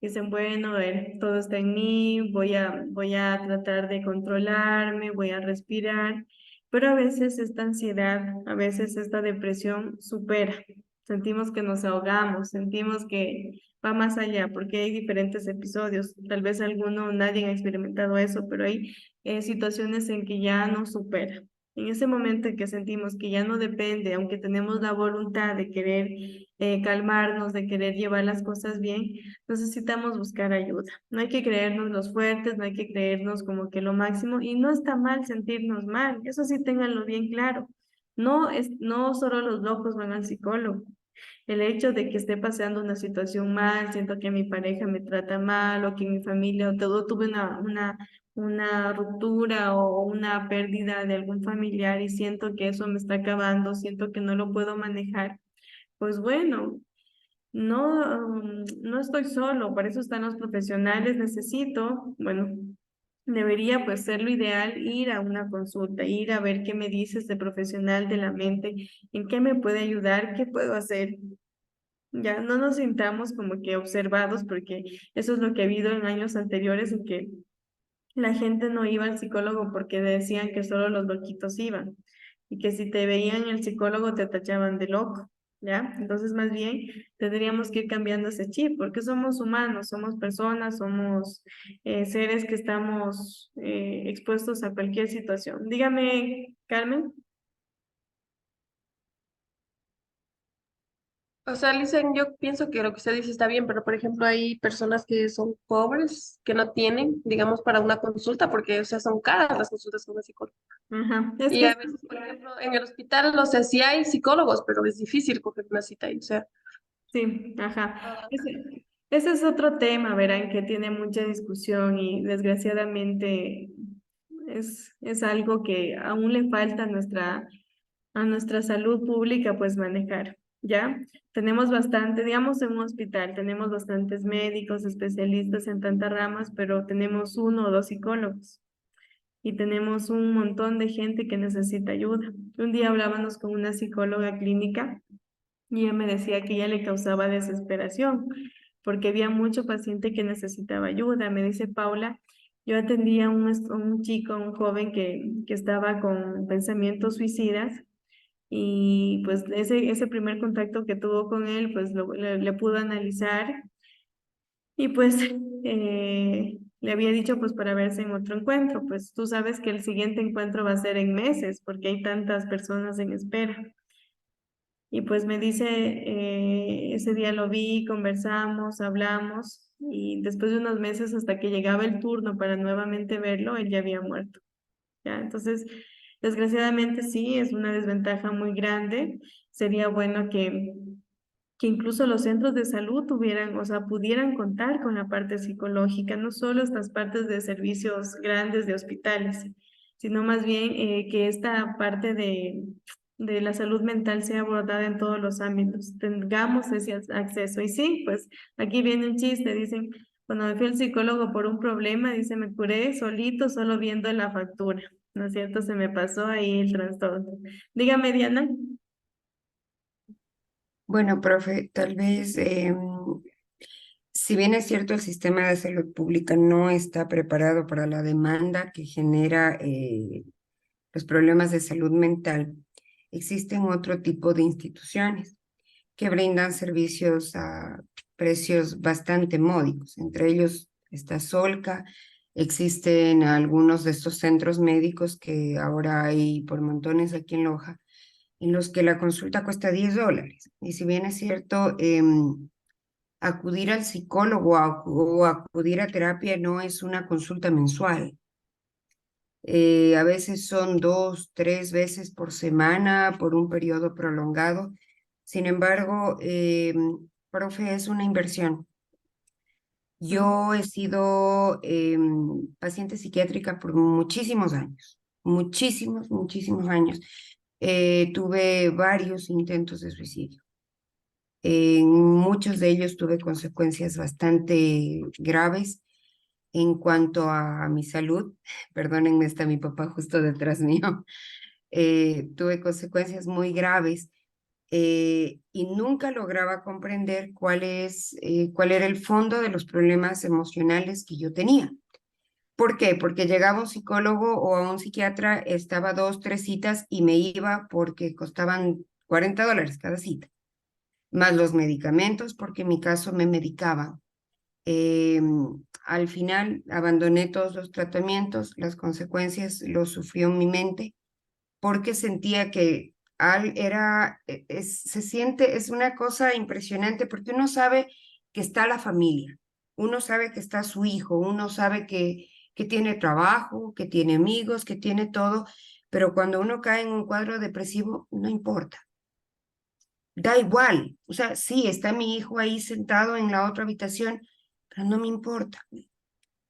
A: Dicen, bueno, a ver, todo está en mí, voy a tratar de controlarme, voy a respirar, pero a veces esta ansiedad, a veces esta depresión supera. Sentimos que nos ahogamos, sentimos que va más allá, porque hay diferentes episodios. Tal vez alguno, nadie ha experimentado eso, pero hay situaciones en que ya no supera. En ese momento en que sentimos que ya no depende, aunque tenemos la voluntad de querer calmarnos, de querer llevar las cosas bien, necesitamos buscar ayuda. No hay que creernos los fuertes, no hay que creernos como que lo máximo y no está mal sentirnos mal, eso sí ténganlo bien claro. No solo los locos van al psicólogo. El hecho de que esté pasando una situación mal, siento que mi pareja me trata mal o que mi familia o todo tuve una ruptura o una pérdida de algún familiar y siento que eso me está acabando, siento que no lo puedo manejar, pues bueno, no estoy solo, para eso están los profesionales, necesito, bueno, debería pues ser lo ideal ir a una consulta, ir a ver qué me dice este profesional de la mente, en qué me puede ayudar, qué puedo hacer. Ya no nos sintamos como que observados, porque eso es lo que ha habido en años anteriores en que la gente no iba al psicólogo porque decían que solo los loquitos iban y que si te veían el psicólogo te tachaban de loco, ¿ya? Entonces más bien tendríamos que ir cambiando ese chip porque somos humanos, somos personas, somos seres que estamos expuestos a cualquier situación. Dígame, Carmen.
B: O sea, Lisen, yo pienso que lo que usted dice está bien, pero por ejemplo hay personas que son pobres, que no tienen, digamos, para una consulta, porque, o sea, son caras las consultas con un psicólogo.
A: Ajá. Es
B: Y
A: que
B: a veces, por ejemplo, en el hospital, o sea, sí hay psicólogos, pero es difícil coger una cita ahí, o sea.
A: sí, ajá.
B: Ah,
A: Ese es otro tema, verán, que tiene mucha discusión y desgraciadamente es algo que aún le falta a nuestra salud pública pues manejar, ¿ya? Tenemos bastante, digamos, en un hospital, tenemos bastantes médicos, especialistas en tantas ramas, pero tenemos uno o dos psicólogos y tenemos un montón de gente que necesita ayuda. Un día hablábamos con una psicóloga clínica y ella me decía que ella le causaba desesperación porque había mucho paciente que necesitaba ayuda. Me dice Paula, yo atendía a un chico, un joven que estaba con pensamientos suicidas y pues ese primer contacto que tuvo con él, pues le pudo analizar y pues Le había dicho pues para verse en otro encuentro, pues tú sabes que el siguiente encuentro va a ser en meses porque hay tantas personas en espera. Y pues me dice, ese día lo vi, conversamos, hablamos y después de unos meses hasta que llegaba el turno para nuevamente verlo, él ya había muerto. ¿Ya? Entonces, desgraciadamente sí, es una desventaja muy grande. Sería bueno que incluso los centros de salud tuvieran, o sea, pudieran contar con la parte psicológica, no solo estas partes de servicios grandes de hospitales, sino más bien que esta parte de la salud mental sea abordada en todos los ámbitos, tengamos ese acceso. Y sí, pues aquí viene un chiste, dicen, cuando me fui al psicólogo por un problema, dice, me curé solito, solo viendo la factura, ¿no es cierto? Se me pasó ahí el trastorno. Dígame, Diana.
C: Bueno, profe, tal vez, si bien es cierto, el sistema de salud pública no está preparado para la demanda que genera los problemas de salud mental, existen otro tipo de instituciones que brindan servicios a precios bastante módicos. Entre ellos está Solca, existen algunos de estos centros médicos que ahora hay por montones aquí en Loja, en los que la consulta cuesta $10. Y si bien es cierto, acudir al psicólogo o acudir a terapia no es una consulta mensual. A veces son 2, 3 veces por semana por un periodo prolongado. Sin embargo, profe, es una inversión. Yo he sido paciente psiquiátrica por muchísimos años, muchísimos años. Tuve varios intentos de suicidio. En muchos de ellos tuve consecuencias bastante graves en cuanto a mi salud. Perdónenme, está mi papá justo detrás mío. Tuve consecuencias muy graves y nunca lograba comprender cuál era el fondo de los problemas emocionales que yo tenía. ¿Por qué? Porque llegaba un psicólogo o a un psiquiatra, estaba 2, 3 citas y me iba porque costaban $40 cada cita, más los medicamentos, porque en mi caso me medicaban. Eh, Al final abandoné todos los tratamientos, las consecuencias los sufrió mi mente, porque sentía que se siente, es una cosa impresionante, porque uno sabe que está la familia, uno sabe que está su hijo, uno sabe que tiene trabajo, que tiene amigos, que tiene todo, pero cuando uno cae en un cuadro depresivo, no importa. Da igual, o sea, sí, está mi hijo ahí sentado en la otra habitación, pero no me importa.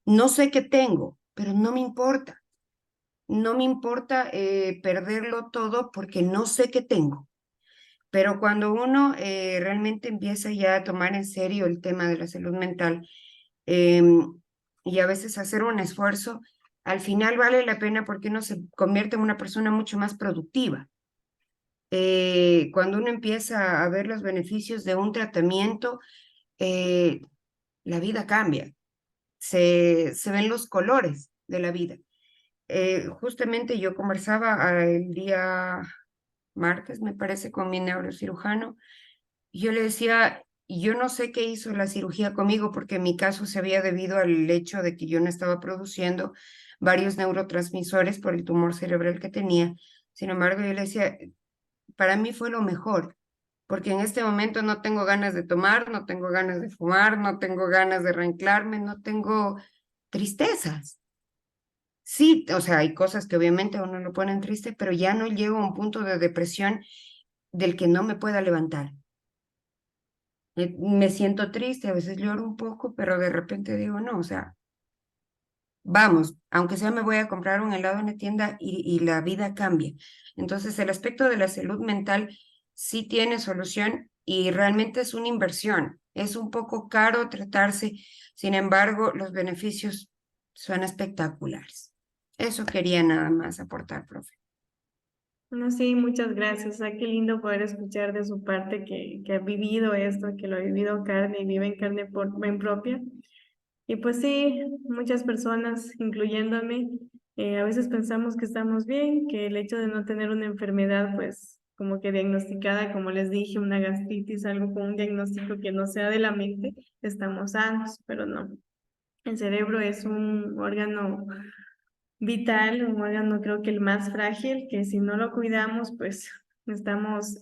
C: No sé qué tengo, pero no me importa. No me importa perderlo todo porque no sé qué tengo. Pero cuando uno realmente empieza ya a tomar en serio el tema de la salud mental y a veces hacer un esfuerzo, al final vale la pena porque uno se convierte en una persona mucho más productiva. Cuando uno empieza a ver los beneficios de un tratamiento, eh, la vida cambia, se ven los colores de la vida. Justamente yo conversaba el día martes, me parece, con mi neurocirujano, y yo le decía, yo no sé qué hizo la cirugía conmigo, porque en mi caso se había debido al hecho de que yo no estaba produciendo varios neurotransmisores por el tumor cerebral que tenía. Sin embargo, yo le decía, para mí fue lo mejor, porque en este momento no tengo ganas de tomar, no tengo ganas de fumar, no tengo ganas de reanclarme, no tengo tristezas. Sí, o sea, hay cosas que obviamente a uno lo ponen triste, pero ya no llego a un punto de depresión del que no me pueda levantar. Me siento triste, a veces lloro un poco, pero de repente digo, no, o sea, vamos, aunque sea me voy a comprar un helado en la tienda y la vida cambia. Entonces, el aspecto de la salud mental sí tiene solución y realmente es una inversión. Es un poco caro tratarse, sin embargo, los beneficios son espectaculares. Eso quería nada más aportar, profe.
A: No, sí, muchas gracias. Ah, qué lindo poder escuchar de su parte que ha vivido esto, que lo ha vivido carne y vive en carne en propia. Y pues sí, muchas personas, incluyéndome, a veces pensamos que estamos bien, que el hecho de no tener una enfermedad, pues como que diagnosticada, como les dije, una gastritis, algo con un diagnóstico que no sea de la mente, estamos sanos, pero no. El cerebro es un órgano vital, un órgano creo que el más frágil, que si no lo cuidamos, pues estamos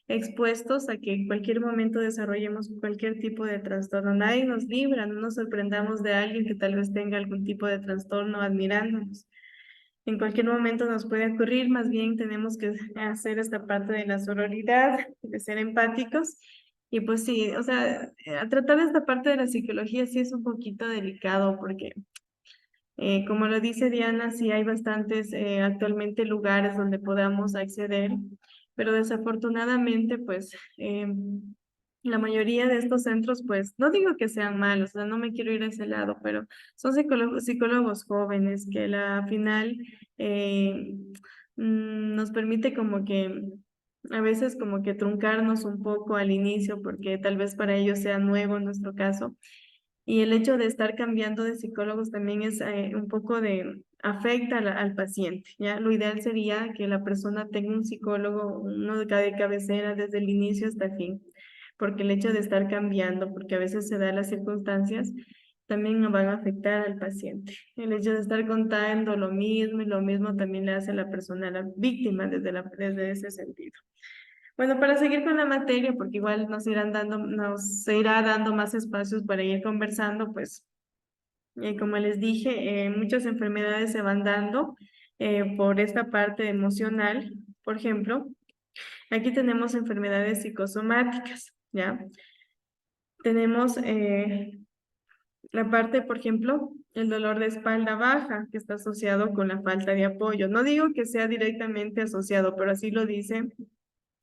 A: expuestos a que en cualquier momento desarrollemos cualquier tipo de trastorno. Nadie nos libra, no nos sorprendamos de alguien que tal vez tenga algún tipo de trastorno admirándonos. En cualquier momento nos puede ocurrir, más bien tenemos que hacer esta parte de la sororidad, de ser empáticos. Y pues sí, o sea, tratar esta parte de la psicología sí es un poquito delicado porque como lo dice Diana, sí hay bastantes actualmente lugares donde podamos acceder, pero desafortunadamente, pues la mayoría de estos centros, pues no digo que sean malos, o sea, no me quiero ir a ese lado, pero son psicólogos jóvenes que a la final eh, nos permite como que a veces como que truncarnos un poco al inicio, porque tal vez para ellos sea nuevo en nuestro caso y el hecho de estar cambiando de psicólogos también es un poco de afecta al paciente, ¿ya? Lo ideal sería que la persona tenga un psicólogo, uno de cabecera desde el inicio hasta el fin, porque el hecho de estar cambiando, porque a veces se dan las circunstancias, también van a afectar al paciente. El hecho de estar contando lo mismo y lo mismo también le hace a la persona, a la víctima desde ese sentido. Bueno, para seguir con la materia, porque igual nos se irá dando más espacios para ir conversando, pues como les dije, muchas enfermedades se van dando por esta parte emocional. Por ejemplo, aquí tenemos enfermedades psicosomáticas, ¿ya? Tenemos la parte, por ejemplo, el dolor de espalda baja, que está asociado con la falta de apoyo. No digo que sea directamente asociado, pero así lo dice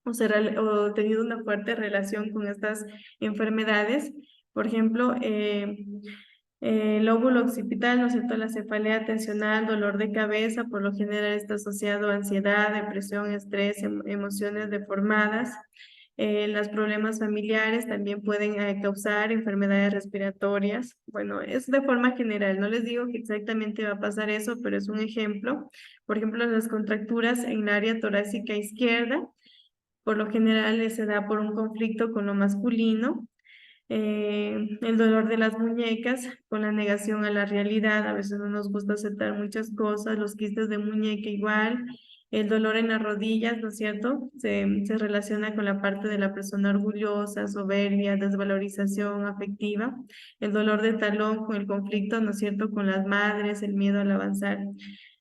A: o tenido una fuerte relación con estas enfermedades. Por ejemplo, el lóbulo occipital, ¿no es cierto? La cefalea tensional, dolor de cabeza, por lo general está asociado a ansiedad, depresión, estrés, emociones deformadas. Los problemas familiares también pueden causar enfermedades respiratorias. Bueno, es de forma general, no les digo que exactamente va a pasar eso, pero es un ejemplo. Por ejemplo, las contracturas en el área torácica izquierda, por lo general se da por un conflicto con lo masculino. El dolor de las muñecas con la negación a la realidad, a veces no nos gusta aceptar muchas cosas, los quistes de muñeca igual, el dolor en las rodillas, ¿no es cierto? Se relaciona con la parte de la persona orgullosa, soberbia, desvalorización afectiva, el dolor de talón con el conflicto, ¿no es cierto?, con las madres, el miedo al avanzar.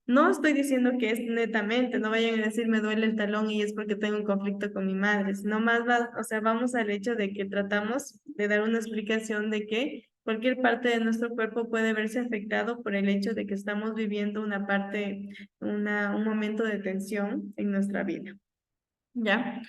A: No estoy diciendo que es netamente, no vayan a decir me duele el talón y es porque tengo un conflicto con mi madre, sino más va, o sea, vamos al hecho de que tratamos de dar una explicación de que cualquier parte de nuestro cuerpo puede verse afectado por el hecho de que estamos viviendo una parte, un momento de tensión en nuestra vida. ¿Ya?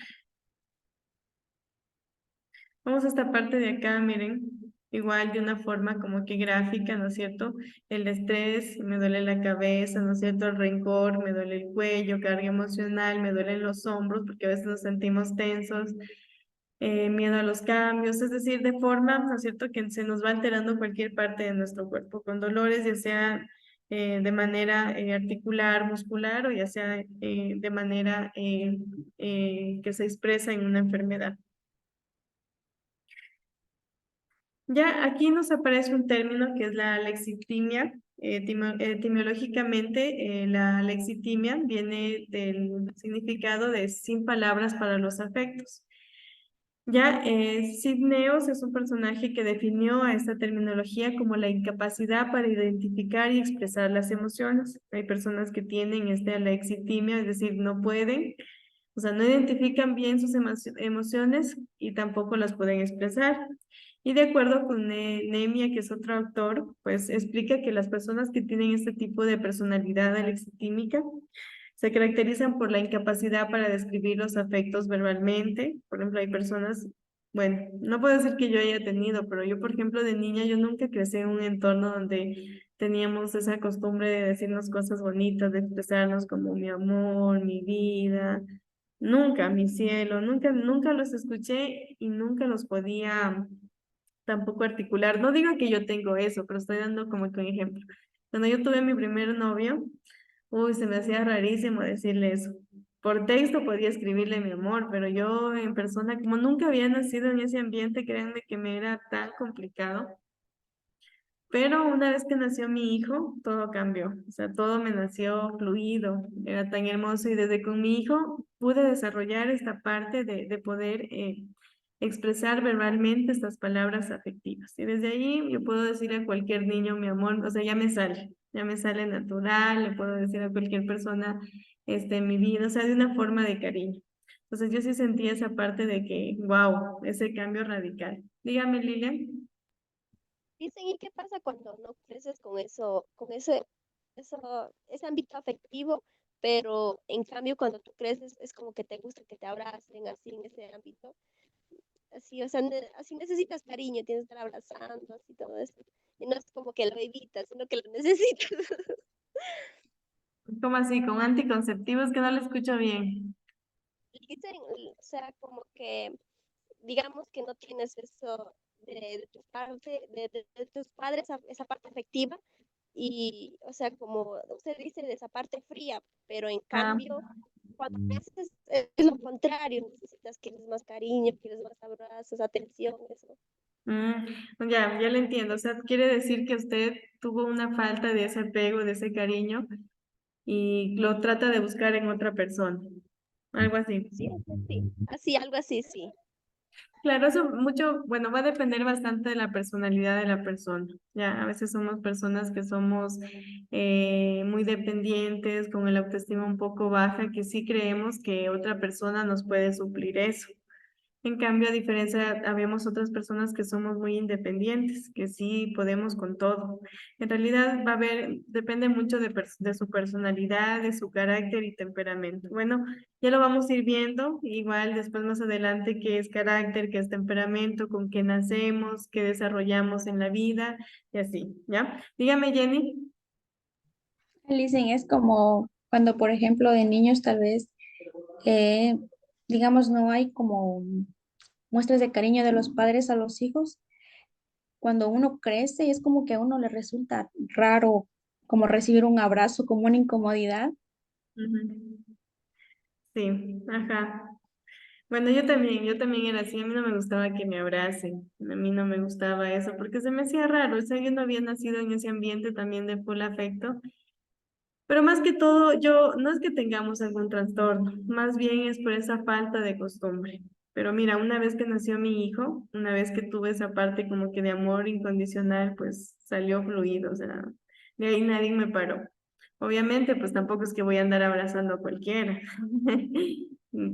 A: Vamos a esta parte de acá, miren, igual de una forma como que gráfica, ¿no es cierto? El estrés, me duele la cabeza, ¿no es cierto? El rencor, me duele el cuello, carga emocional, me duelen los hombros porque a veces nos sentimos tensos, miedo a los cambios, es decir, de forma, ¿no es cierto?, que se nos va alterando cualquier parte de nuestro cuerpo, con dolores, ya sea de manera articular, muscular o ya sea de manera que se expresa en una enfermedad. Ya aquí nos aparece un término que es la lexitimia. Etimológicamente, la lexitimia viene del significado de sin palabras para los afectos. Ya, Sid Neos es un personaje que definió a esta terminología como la incapacidad para identificar y expresar las emociones. Hay personas que tienen esta lexitimia, es decir, no pueden, o sea, no identifican bien sus emociones y tampoco las pueden expresar. Y de acuerdo con Nemia, que es otro autor, pues explica que las personas que tienen este tipo de personalidad alexitímica se caracterizan por la incapacidad para describir los afectos verbalmente. Por ejemplo, hay personas, bueno, no puedo decir que yo haya tenido, pero yo, por ejemplo, de niña, yo nunca crecí en un entorno donde teníamos esa costumbre de decirnos cosas bonitas, de expresarnos como mi amor, mi vida. Nunca, mi cielo, nunca los escuché y nunca los podía tampoco articular. No digo que yo tengo eso, pero estoy dando como que un ejemplo. Cuando yo tuve mi primer novio, uy, se me hacía rarísimo decirle eso. Por texto podía escribirle mi amor, pero yo en persona, como nunca había nacido en ese ambiente, créanme que me era tan complicado. Pero una vez que nació mi hijo, todo cambió. O sea, todo me nació fluido, era tan hermoso y desde con mi hijo pude desarrollar esta parte de poder expresar verbalmente estas palabras afectivas. Y desde ahí yo puedo decir a cualquier niño, mi amor, o sea, ya me sale natural, le puedo decir a cualquier persona en mi vida, o sea, de una forma de cariño. Entonces yo sí sentí esa parte de que, wow, ese cambio radical. Dígame, Lilian.
D: Dicen, ¿y qué pasa cuando no creces con eso, ese ámbito afectivo? Pero en cambio, cuando tú creces, es como que te gusta que te abracen así en ese ámbito. Así, o sea, así necesitas cariño, tienes que estar abrazando, así todo eso. Y no es como que lo evitas, sino que lo necesitas.
A: ¿Cómo así? Con anticonceptivos que no le escucho bien.
D: Dicen, o sea, como que, digamos que no tienes eso de tu parte, de tus padres, esa parte afectiva, y, o sea, como usted dice, de esa parte fría, pero en
A: Ah,
D: cambio, cuando creces es lo contrario, necesitas, quieres más cariño, quieres más abrazos, atención, eso.
A: ya le entiendo. O sea, quiere decir que usted tuvo una falta de ese apego, de ese cariño y lo trata de buscar en otra persona. Algo así.
D: Sí, sí, así, algo así, sí.
A: Claro, eso mucho, bueno, va a depender bastante de la personalidad de la persona. Ya, a veces somos personas que somos muy dependientes, con el autoestima un poco baja, que sí creemos que otra persona nos puede suplir eso. En cambio, a diferencia, habemos otras personas que somos muy independientes, que sí podemos con todo. En realidad va a haber, depende mucho de su personalidad, de su carácter y temperamento. Bueno, ya lo vamos a ir viendo, igual después más adelante, qué es carácter, qué es temperamento, con qué nacemos, qué desarrollamos en la vida y así, ¿ya? Dígame, Jenny.
E: Dicen, es como cuando, por ejemplo, de niños tal vez, eh, digamos, no hay como muestras de cariño de los padres a los hijos. Cuando uno crece, es como que a uno le resulta raro como recibir un abrazo, como una incomodidad.
A: Ujú. Sí, ajá. Bueno, yo también era así, a mí no me gustaba que me abracen, a mí no me gustaba eso, porque se me hacía raro, o sea, yo no había nacido en ese ambiente también de full afecto, pero más que todo, yo, no es que tengamos algún trastorno, más bien es por esa falta de costumbre. Pero mira, una vez que nació mi hijo, una vez que tuve esa parte como que de amor incondicional, pues salió fluido, o sea, de ahí nadie me paró. Obviamente, pues tampoco es que voy a andar abrazando a cualquiera.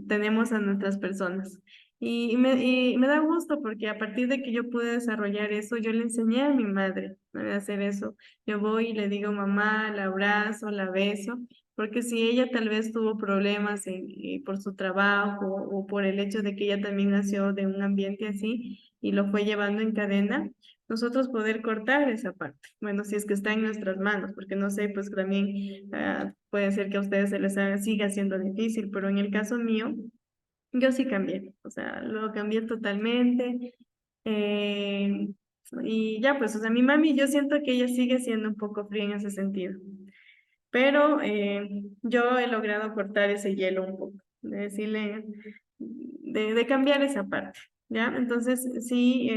A: Tenemos a nuestras personas. Y me da gusto porque a partir de que yo pude desarrollar eso, yo le enseñé a mi madre a hacer eso. Yo voy y le digo, mamá, la abrazo, la beso, porque si ella tal vez tuvo problemas por su trabajo o por el hecho de que ella también nació de un ambiente así y lo fue llevando en cadena, nosotros poder cortar esa parte. Bueno, si es que está en nuestras manos, porque no sé, pues también puede ser que a ustedes se les siga siendo difícil, pero en el caso mío, yo sí cambié, o sea, lo cambié totalmente. eh, y ya, pues, o sea, mi mami, yo siento que ella sigue siendo un poco fría en ese sentido, pero yo he logrado cortar ese hielo un poco, de decirle, de cambiar esa parte, ¿ya? Entonces, sí,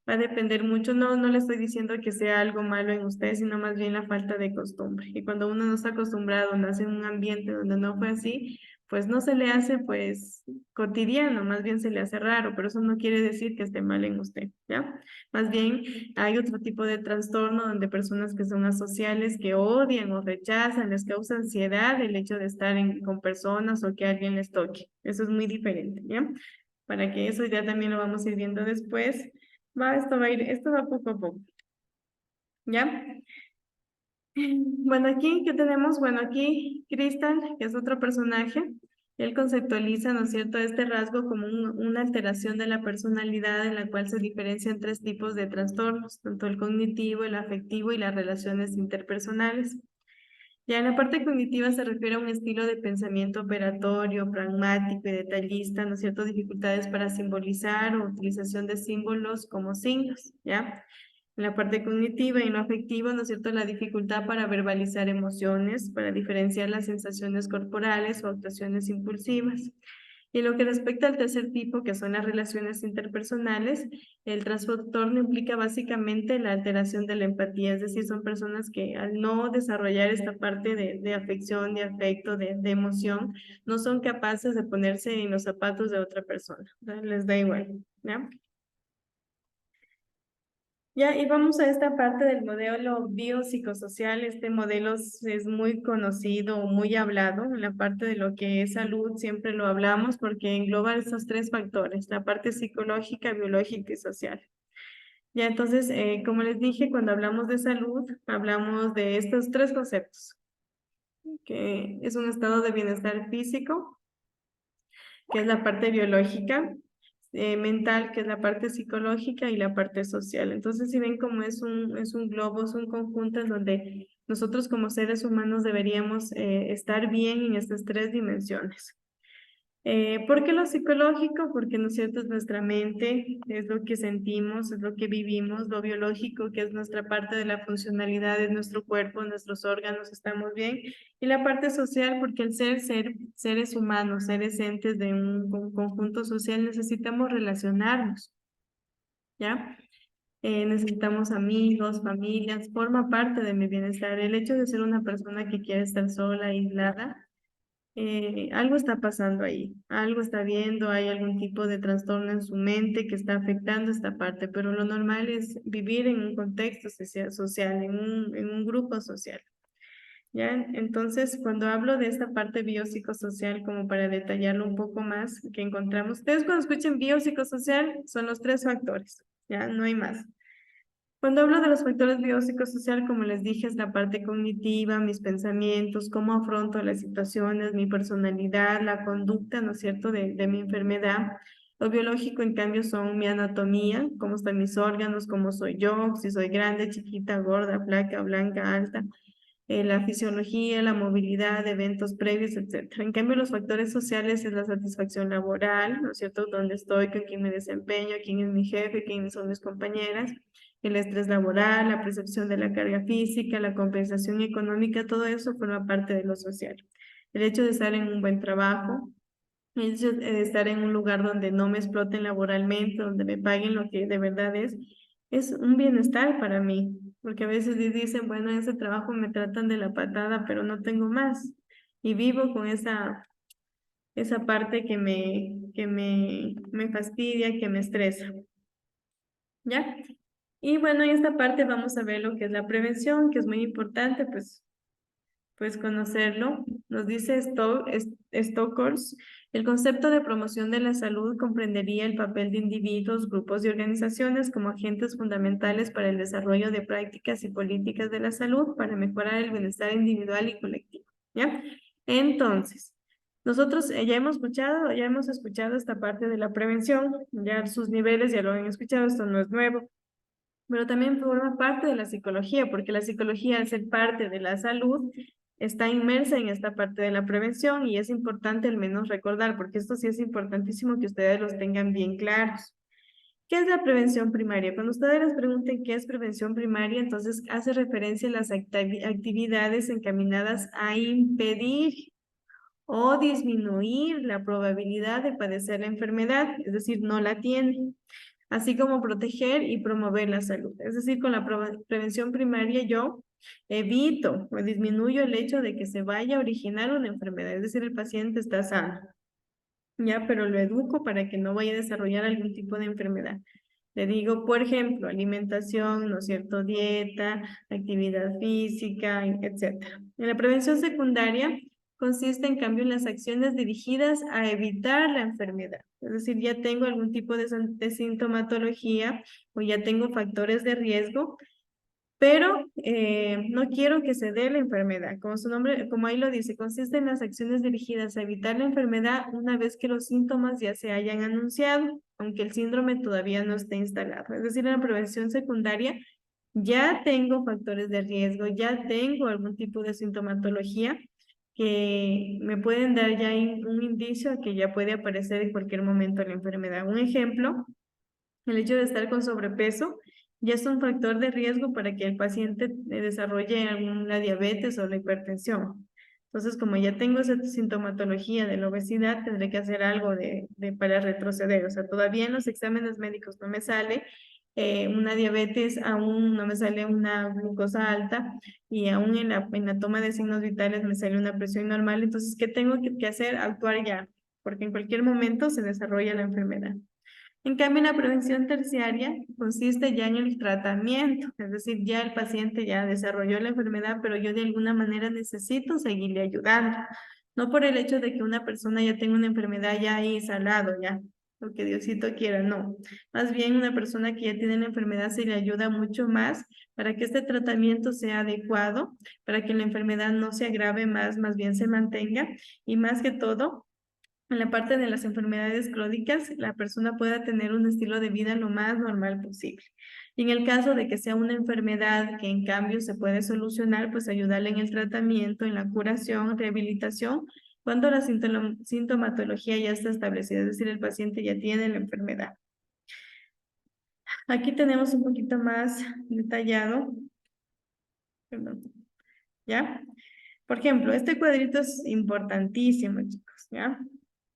A: va a depender mucho, no le estoy diciendo que sea algo malo en usted, sino más bien la falta de costumbre. Y cuando uno no está acostumbrado, nace en un ambiente donde no fue así, pues no se le hace, pues, cotidiano, más bien se le hace raro, pero eso no quiere decir que esté mal en usted, ¿ya? Más bien, hay otro tipo de trastorno donde personas que son asociales, que odian o rechazan, les causa ansiedad el hecho de estar con personas o que alguien les toque. Eso es muy diferente, ¿ya? Para que eso ya también lo vamos a ir viendo después. Esto va poco a poco, ¿ya? Bueno, aquí, ¿qué tenemos? Bueno, aquí Crystal, que es otro personaje, él conceptualiza, ¿no es cierto?, este rasgo como una alteración de la personalidad en la cual se diferencian tres tipos de trastornos, tanto el cognitivo, el afectivo y las relaciones interpersonales. Ya en la parte cognitiva se refiere a un estilo de pensamiento operatorio, pragmático y detallista, ¿no es cierto?, dificultades para simbolizar o utilización de símbolos como signos, ¿ya? En la parte cognitiva y no afectiva, ¿no es cierto?, la dificultad para verbalizar emociones, para diferenciar las sensaciones corporales o actuaciones impulsivas. Y lo que respecta al tercer tipo, que son las relaciones interpersonales, el trastorno implica básicamente la alteración de la empatía, es decir, son personas que al no desarrollar esta parte de afección, de afecto, de emoción, no son capaces de ponerse en los zapatos de otra persona, ¿no? Les da igual, ¿ya? Ya, y vamos a esta parte del modelo biopsicosocial. Este modelo es muy conocido, muy hablado. En la parte de lo que es salud siempre lo hablamos porque engloba esos tres factores, la parte psicológica, biológica y social. Ya, entonces, como les dije, cuando hablamos de salud, hablamos de estos tres conceptos, que es un estado de bienestar físico, que es la parte biológica, mental, que es la parte psicológica, y la parte social. Entonces, si ven cómo es un globo, es un conjunto en donde nosotros como seres humanos deberíamos estar bien en estas tres dimensiones. ¿Por qué lo psicológico? Porque, ¿no es cierto?, es nuestra mente, es lo que sentimos, es lo que vivimos. Lo biológico, que es nuestra parte de la funcionalidad de nuestro cuerpo, nuestros órganos, estamos bien. Y la parte social, porque al ser seres humanos, seres entes de un conjunto social, necesitamos relacionarnos, ¿ya? Necesitamos amigos, familias, forma parte de mi bienestar. El hecho de ser una persona que quiere estar sola, aislada, algo está pasando ahí, algo está viendo, hay algún tipo de trastorno en su mente que está afectando esta parte, pero lo normal es vivir en un contexto social, en un grupo social. ¿Ya? Entonces, cuando hablo de esta parte biopsicosocial, como para detallarlo un poco más, que encontramos, ustedes cuando escuchen biopsicosocial son los tres factores, ¿ya? No hay más. Cuando hablo de los factores biopsicosocial, como les dije, es la parte cognitiva, mis pensamientos, cómo afronto las situaciones, mi personalidad, la conducta, ¿no es cierto?, de mi enfermedad. Lo biológico, en cambio, son mi anatomía, cómo están mis órganos, cómo soy yo, si soy grande, chiquita, gorda, flaca, blanca, alta, la fisiología, la movilidad, eventos previos, etcétera. En cambio, los factores sociales es la satisfacción laboral, ¿no es cierto?, dónde estoy, con quién me desempeño, quién es mi jefe, quiénes son mis compañeras, el estrés laboral, la percepción de la carga física, la compensación económica, todo eso forma parte de lo social. El hecho de estar en un buen trabajo, el hecho de estar en un lugar donde no me exploten laboralmente, donde me paguen lo que de verdad es un bienestar para mí, porque a veces dicen, bueno, en ese trabajo me tratan de la patada, pero no tengo más, y vivo con esa parte me fastidia, que me estresa, ¿ya? Y bueno, en esta parte vamos a ver lo que es la prevención, que es muy importante, pues conocerlo. Nos dice Stokors, el concepto de promoción de la salud comprendería el papel de individuos, grupos y organizaciones como agentes fundamentales para el desarrollo de prácticas y políticas de la salud para mejorar el bienestar individual y colectivo, ¿ya? Entonces, nosotros ya hemos escuchado esta parte de la prevención, ya sus niveles ya lo han escuchado, esto no es nuevo, pero también forma parte de la psicología, porque la psicología, al ser parte de la salud, está inmersa en esta parte de la prevención, y es importante al menos recordar, porque esto sí es importantísimo que ustedes los tengan bien claros. ¿Qué es la prevención primaria? Cuando ustedes les pregunten qué es prevención primaria, entonces hace referencia a las actividades encaminadas a impedir o disminuir la probabilidad de padecer la enfermedad, es decir, no la tiene, así como proteger y promover la salud. Es decir, con la prevención primaria yo evito o disminuyo el hecho de que se vaya a originar una enfermedad, es decir, el paciente está sano, ya, pero lo educo para que no vaya a desarrollar algún tipo de enfermedad. Le digo, por ejemplo, alimentación, ¿no es cierto?, dieta, actividad física, etcétera. En la prevención secundaria consiste, en cambio, en las acciones dirigidas a evitar la enfermedad. Es decir, ya tengo algún tipo de sintomatología o ya tengo factores de riesgo, pero no quiero que se dé la enfermedad. Como su nombre, como ahí lo dice, consiste en las acciones dirigidas a evitar la enfermedad una vez que los síntomas ya se hayan anunciado, aunque el síndrome todavía no esté instalado. Es decir, en la prevención secundaria ya tengo factores de riesgo, ya tengo algún tipo de sintomatología que me pueden dar ya un indicio a que ya puede aparecer en cualquier momento la enfermedad. Un ejemplo, el hecho de estar con sobrepeso ya es un factor de riesgo para que el paciente desarrolle alguna diabetes o la hipertensión. Entonces, como ya tengo esa sintomatología de la obesidad, tendré que hacer algo para retroceder. O sea, todavía en los exámenes médicos no me sale una diabetes, aún no me sale una glucosa alta y aún en la toma de signos vitales me sale una presión normal. Entonces, ¿qué tengo que hacer? Actuar ya, porque en cualquier momento se desarrolla la enfermedad. En cambio, la prevención terciaria consiste ya en el tratamiento, es decir, ya el paciente ya desarrolló la enfermedad, pero yo de alguna manera necesito seguirle ayudando. No por el hecho de que una persona ya tenga una enfermedad ya ahí salado, ya, lo que Diosito quiera, no. Más bien una persona que ya tiene la enfermedad se le ayuda mucho más para que este tratamiento sea adecuado, para que la enfermedad no se agrave más bien se mantenga y más que todo en la parte de las enfermedades crónicas, la persona pueda tener un estilo de vida lo más normal posible. Y en el caso de que sea una enfermedad que en cambio se puede solucionar, pues ayudarle en el tratamiento, en la curación, rehabilitación, cuando la sintomatología ya está establecida, es decir, el paciente ya tiene la enfermedad. Aquí tenemos un poquito más detallado. Perdón. ¿Ya? Por ejemplo, este cuadrito es importantísimo, chicos, ¿ya?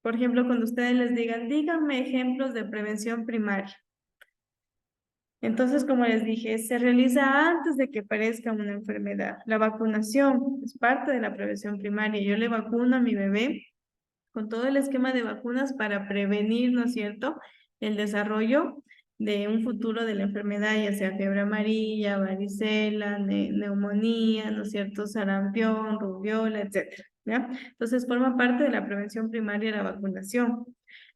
A: Por ejemplo, cuando ustedes les digan, díganme ejemplos de prevención primaria. Entonces, como les dije, se realiza antes de que aparezca una enfermedad. La vacunación es parte de la prevención primaria. Yo le vacuno a mi bebé con todo el esquema de vacunas para prevenir, ¿no es cierto?, el desarrollo de un futuro de la enfermedad, ya sea fiebre amarilla, varicela, neumonía, ¿no es cierto?, sarampión, rubiola, etcétera, ¿ya? Entonces, forma parte de la prevención primaria la vacunación.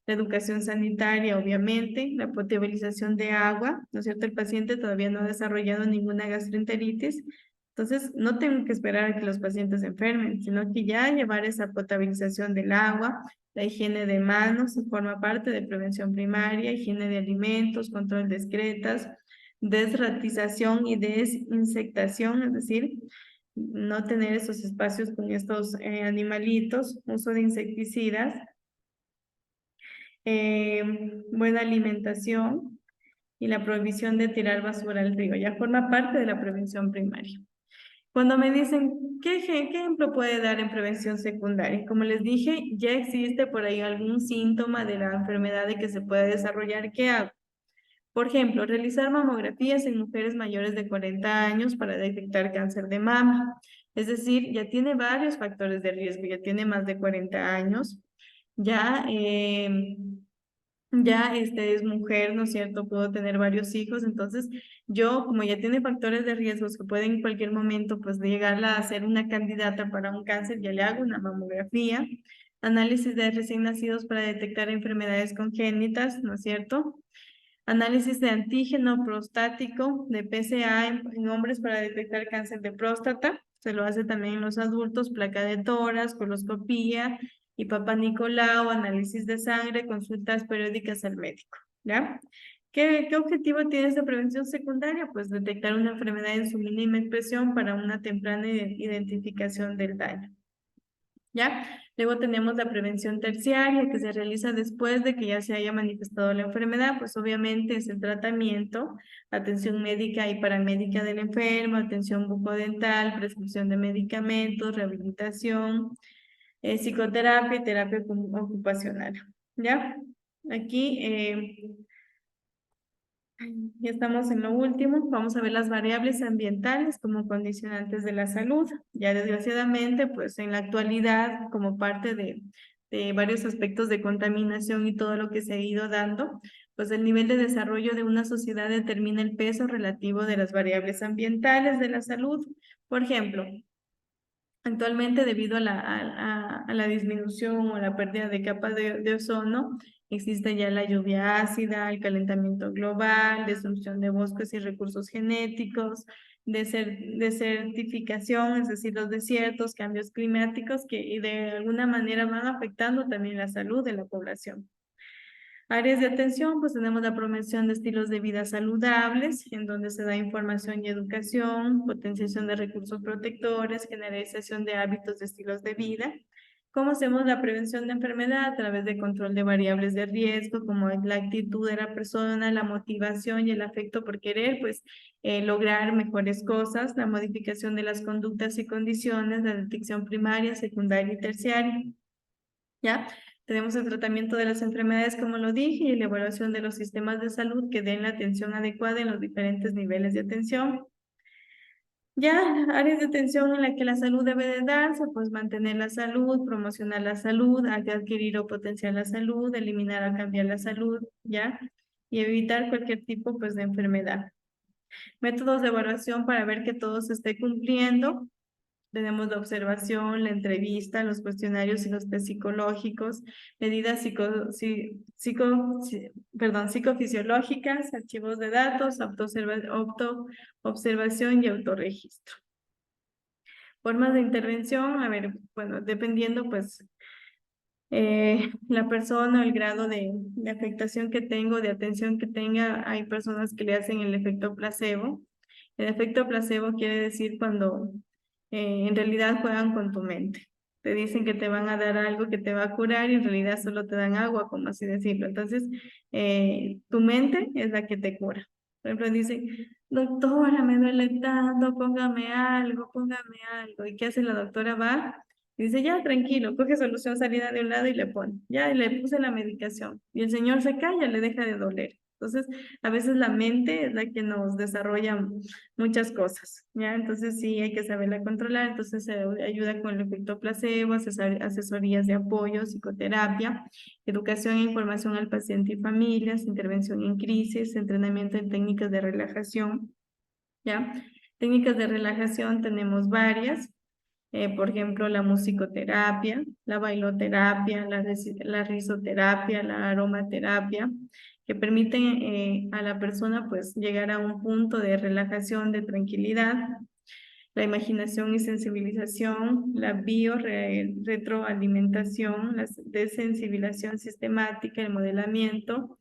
A: La educación sanitaria, obviamente, la potabilización de agua, ¿no es cierto? El paciente todavía no ha desarrollado ninguna gastroenteritis, entonces, no tengo que esperar a que los pacientes se enfermen, sino que ya llevar esa potabilización del agua, la higiene de manos, forma parte de prevención primaria, higiene de alimentos, control de excretas, desratización y desinsectación, es decir, no tener esos espacios con estos animalitos, uso de insecticidas, buena alimentación y la prohibición de tirar basura al río, ya forma parte de la prevención primaria. Cuando me dicen, ¿qué ejemplo puede dar en prevención secundaria? Como les dije, ya existe por ahí algún síntoma de la enfermedad de que se puede desarrollar. ¿Qué hago? Por ejemplo, realizar mamografías en mujeres mayores de 40 años para detectar cáncer de mama. Es decir, ya tiene varios factores de riesgo, ya tiene más de 40 años, ya es mujer, ¿no es cierto? Puedo tener varios hijos, entonces yo, como ya tiene factores de riesgos que pueden en cualquier momento, pues, llegarla a ser una candidata para un cáncer, ya le hago una mamografía, análisis de recién nacidos para detectar enfermedades congénitas, ¿no es cierto? Análisis de antígeno prostático, de PSA en hombres para detectar cáncer de próstata. Se lo hace también en los adultos, placa de tórax, coloscopía y Papá Nicolau, análisis de sangre, consultas periódicas al médico, ¿ya? ¿Qué objetivo tiene esta prevención secundaria? Pues detectar una enfermedad en su mínima expresión para una temprana identificación del daño. ¿Ya? Luego tenemos la prevención terciaria que se realiza después de que ya se haya manifestado la enfermedad, pues obviamente es el tratamiento, atención médica y paramédica del enfermo, atención bucodental, prescripción de medicamentos, rehabilitación, psicoterapia y terapia ocupacional. ¿Ya? Aquí ya estamos en lo último. Vamos a ver las variables ambientales como condicionantes de la salud. Ya desgraciadamente, pues en la actualidad, como parte de varios aspectos de contaminación y todo lo que se ha ido dando, pues el nivel de desarrollo de una sociedad determina el peso relativo de las variables ambientales de la salud. Por ejemplo, actualmente, debido a la disminución o la pérdida de capas de ozono, existe ya la lluvia ácida, el calentamiento global, destrucción de bosques y recursos genéticos, desertificación, es decir, los desiertos, cambios climáticos que de alguna manera van afectando también la salud de la población. Áreas de atención, pues tenemos la promoción de estilos de vida saludables, en donde se da información y educación, potenciación de recursos protectores, generalización de hábitos de estilos de vida, ¿Cómo hacemos la prevención de enfermedad? A través de control de variables de riesgo, como es la actitud de la persona, la motivación y el afecto por querer, pues lograr mejores cosas, la modificación de las conductas y condiciones, la detección primaria, secundaria y terciaria. ¿Ya? Tenemos el tratamiento de las enfermedades, como lo dije, y la evaluación de los sistemas de salud que den la atención adecuada en los diferentes niveles de atención. Ya, áreas de atención en las que la salud debe de darse, pues mantener la salud, promocionar la salud, adquirir o potenciar la salud, eliminar o cambiar la salud, ¿ya? Y evitar cualquier tipo, pues, de enfermedad. Métodos de evaluación para ver que todo se esté cumpliendo. Tenemos la observación, la entrevista, los cuestionarios y los test psicológicos, medidas psicofisiológicas, archivos de datos, autoobservación y autorregistro. Formas de intervención, a ver, bueno, dependiendo pues la persona o el grado de afectación que tengo, de atención que tenga, hay personas que le hacen el efecto placebo. El efecto placebo quiere decir cuando en realidad juegan con tu mente. Te dicen que te van a dar algo que te va a curar y en realidad solo te dan agua, como así decirlo. Entonces, tu mente es la que te cura. Por ejemplo, dicen, doctora, me duele tanto, póngame algo, póngame algo. ¿Y qué hace la doctora? Va y dice, ya, tranquilo, coge solución salida de un lado y le pone. Ya, y le puse la medicación. Y el señor se calla, le deja de doler. Entonces, a veces la mente es la que nos desarrolla muchas cosas, ¿ya? Entonces sí hay que saberla controlar, entonces se ayuda con el efecto placebo, asesorías de apoyo, psicoterapia, educación e información al paciente y familias, intervención en crisis, entrenamiento en técnicas de relajación, ¿ya? Técnicas de relajación tenemos varias, por ejemplo, la musicoterapia, la bailoterapia, la risoterapia, la aromaterapia, que permiten a la persona pues llegar a un punto de relajación, de tranquilidad, la imaginación y sensibilización, la retroalimentación, la desensibilización sistemática, el modelamiento,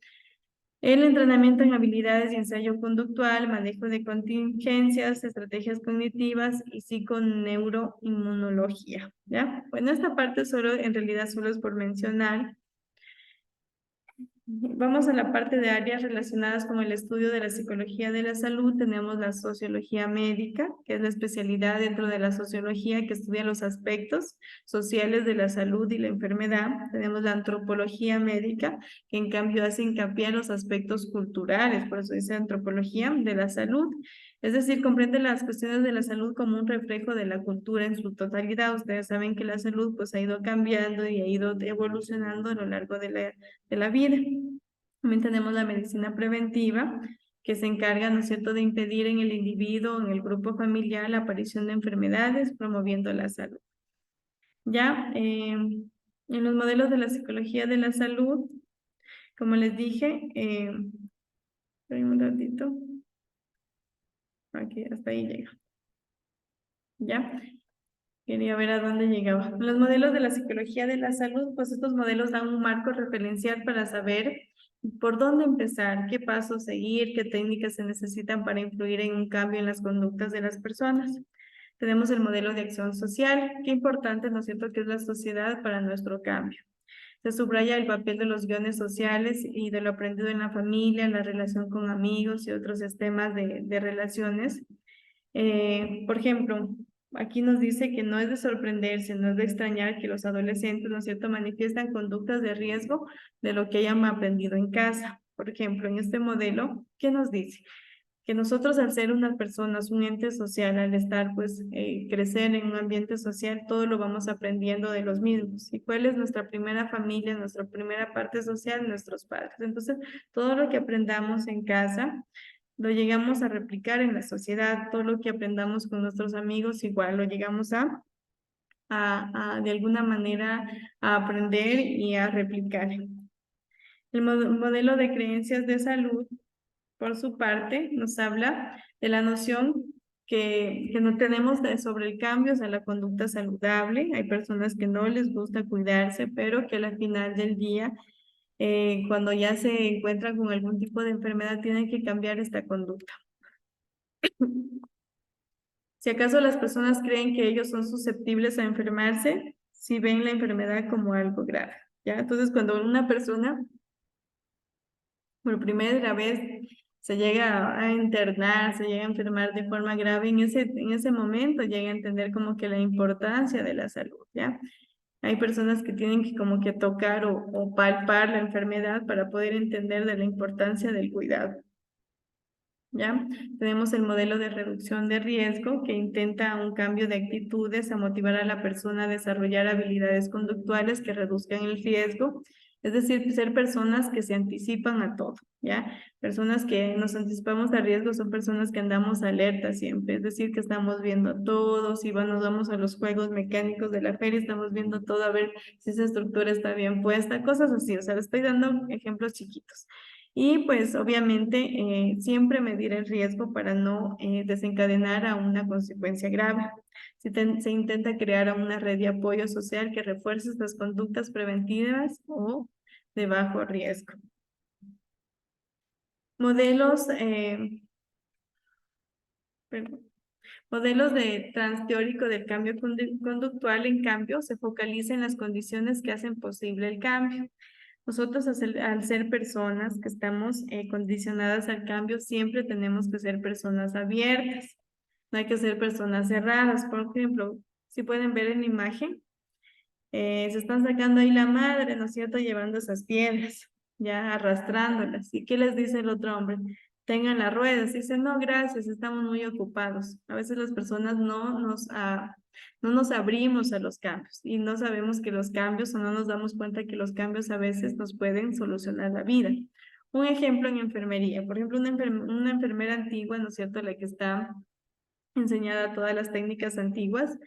A: el entrenamiento en habilidades y ensayo conductual, manejo de contingencias, estrategias cognitivas y psiconeuroinmunología, ¿ya? Bueno, esta parte solo, en realidad solo es por mencionar. Vamos a la parte de áreas relacionadas con el estudio de la psicología de la salud. Tenemos la sociología médica, que es la especialidad dentro de la sociología que estudia los aspectos sociales de la salud y la enfermedad. Tenemos la antropología médica, que en cambio hace hincapié en los aspectos culturales, por eso dice antropología de la salud. Es decir, comprende las cuestiones de la salud como un reflejo de la cultura en su totalidad. Ustedes saben que la salud pues ha ido cambiando y ha ido evolucionando a lo largo de la vida. También tenemos la medicina preventiva, que se encarga, ¿no es cierto?, de impedir en el individuo, en el grupo familiar, la aparición de enfermedades, promoviendo la salud. Ya, en los modelos de la psicología de la salud, como les dije, esperen un ratito. Aquí, hasta ahí llega. ¿Ya? Quería ver a dónde llegaba. Los modelos de la psicología de la salud, pues estos modelos dan un marco referencial para saber por dónde empezar, qué pasos seguir, qué técnicas se necesitan para influir en un cambio en las conductas de las personas. Tenemos el modelo de acción social. Qué importante, ¿no es cierto?, que es la sociedad para nuestro cambio. Se subraya el papel de los guiones sociales y de lo aprendido en la familia, la relación con amigos y otros sistemas de relaciones. Por ejemplo, aquí nos dice que no es de sorprenderse, no es de extrañar que los adolescentes, ¿no es cierto?, manifiestan conductas de riesgo de lo que hayan aprendido en casa. Por ejemplo, en este modelo, ¿qué nos dice? Que nosotros al ser unas personas, un ente social, al estar, pues, crecer en un ambiente social, todo lo vamos aprendiendo de los mismos. ¿Y cuál es nuestra primera familia, nuestra primera parte social? Nuestros padres. Entonces, todo lo que aprendamos en casa, lo llegamos a replicar en la sociedad. Todo lo que aprendamos con nuestros amigos, igual lo llegamos de alguna manera a aprender y a replicar. El modelo de creencias de salud, por su parte, nos habla de la noción que no tenemos sobre el cambio, o sea, la conducta saludable. Hay personas que no les gusta cuidarse, pero que al final del día, cuando ya se encuentran con algún tipo de enfermedad, tienen que cambiar esta conducta. Si acaso las personas creen que ellos son susceptibles a enfermarse, si ven la enfermedad como algo grave, ¿ya? Entonces, cuando una persona por primera vez se llega a internar, se llega a enfermar de forma grave, en ese momento llega a entender como que la importancia de la salud, ¿ya? Hay personas que tienen que como que tocar o palpar la enfermedad para poder entender de la importancia del cuidado. ¿Ya? Tenemos el modelo de reducción de riesgo que intenta un cambio de actitudes a motivar a la persona a desarrollar habilidades conductuales que reduzcan el riesgo, es decir, ser personas que se anticipan a todo, ¿ya? Personas que nos anticipamos a riesgo son personas que andamos alerta siempre, es decir, que estamos viendo todo, si nos vamos a los juegos mecánicos de la feria, estamos viendo todo a ver si esa estructura está bien puesta, cosas así, o sea, les estoy dando ejemplos chiquitos. Y pues obviamente siempre medir el riesgo para no desencadenar a una consecuencia grave. Se intenta crear una red de apoyo social que refuerce estas conductas preventivas o de bajo riesgo. Modelos, perdón. Modelos de transteórico del cambio conductual, en cambio, se focaliza en las condiciones que hacen posible el cambio. Nosotros al ser personas que estamos condicionadas al cambio, siempre tenemos que ser personas abiertas. No hay que ser personas cerradas. Por ejemplo, si pueden ver en la imagen, se están sacando ahí la madre, ¿no es cierto? Llevando esas piedras, ya arrastrándolas. ¿Y qué les dice el otro hombre? Tengan las ruedas. Dicen, no, gracias, estamos muy ocupados. A veces las personas no nos abrimos a los cambios y no sabemos que los cambios o no nos damos cuenta que los cambios a veces nos pueden solucionar la vida. Un ejemplo en enfermería, por ejemplo, una enfermera antigua, ¿no es cierto? La que está enseñada todas las técnicas antiguas,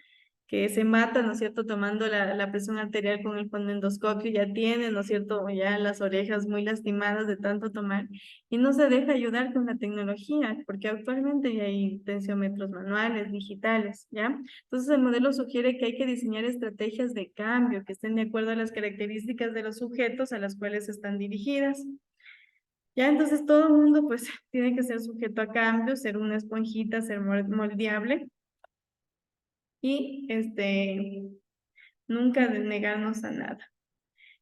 A: que se mata, ¿no es cierto?, tomando la presión arterial con el fonendoscopio, ya tiene, ¿no es cierto?, ya las orejas muy lastimadas de tanto tomar, y no se deja ayudar con la tecnología, porque actualmente ya hay tensiómetros manuales, digitales, ¿ya? Entonces el modelo sugiere que hay que diseñar estrategias de cambio que estén de acuerdo a las características de los sujetos a las cuales están dirigidas. Ya, entonces todo el mundo pues tiene que ser sujeto a cambio, ser una esponjita, ser moldeable y nunca negarnos a nada.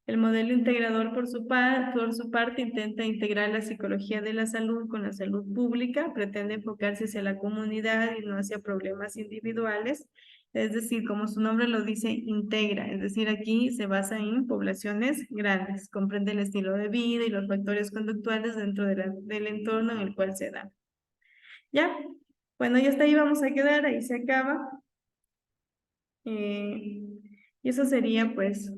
A: El modelo integrador por su parte intenta integrar la psicología de la salud con la salud pública, pretende enfocarse hacia la comunidad y no hacia problemas individuales. Es decir, como su nombre lo dice, integra, es decir, aquí se basa en poblaciones grandes, comprende el estilo de vida y los factores conductuales dentro del entorno en el cual se da. ¿Ya? Bueno, ya hasta ahí vamos a quedar, ahí se acaba. Y eso sería pues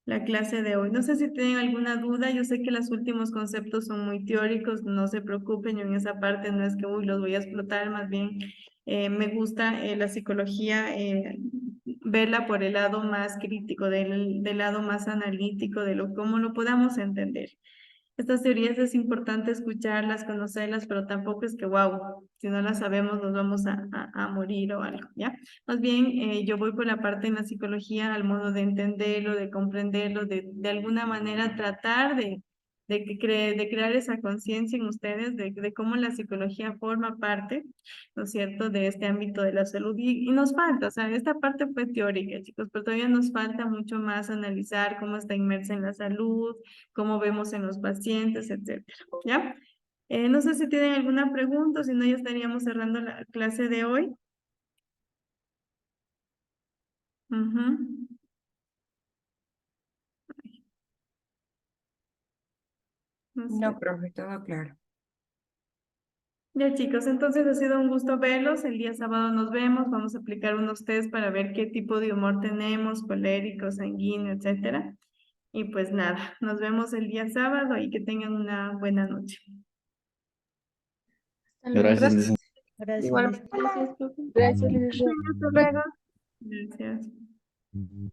A: la clase de hoy. No sé si tienen alguna duda, yo sé que los últimos conceptos son muy teóricos, no se preocupen, yo en esa parte no es que los voy a explotar, más bien me gusta la psicología, verla por el lado más crítico, del lado más analítico, cómo lo podamos entender. Estas teorías es importante escucharlas, conocerlas, pero tampoco es que, wow, si no las sabemos nos vamos a morir o algo, ¿ya? Más bien, yo voy por la parte en la psicología al modo de entenderlo, de comprenderlo, de alguna manera tratar de crear esa conciencia en ustedes de cómo la psicología forma parte, ¿no es cierto?, de este ámbito de la salud. Y nos falta, o sea, esta parte fue teórica, chicos, pero todavía nos falta mucho más analizar cómo está inmersa en la salud, cómo vemos en los pacientes, etcétera, ¿ya? No sé si tienen alguna pregunta, si no ya estaríamos cerrando la clase de hoy. Ujú. No sé.
C: No, profe, todo claro.
A: Ya chicos, entonces ha sido un gusto verlos. El día sábado nos vemos. Vamos a aplicar unos test para ver qué tipo de humor tenemos, colérico, sanguíneo, etcétera. Y pues nada, nos vemos el día sábado y que tengan una buena noche.
E: Hasta luego.
F: Gracias,
B: Gracias.
F: licenciada.
G: Gracias,
B: Igual,
G: Liz.
B: gracias, profe.
D: Gracias, licenciada.
A: Gracias.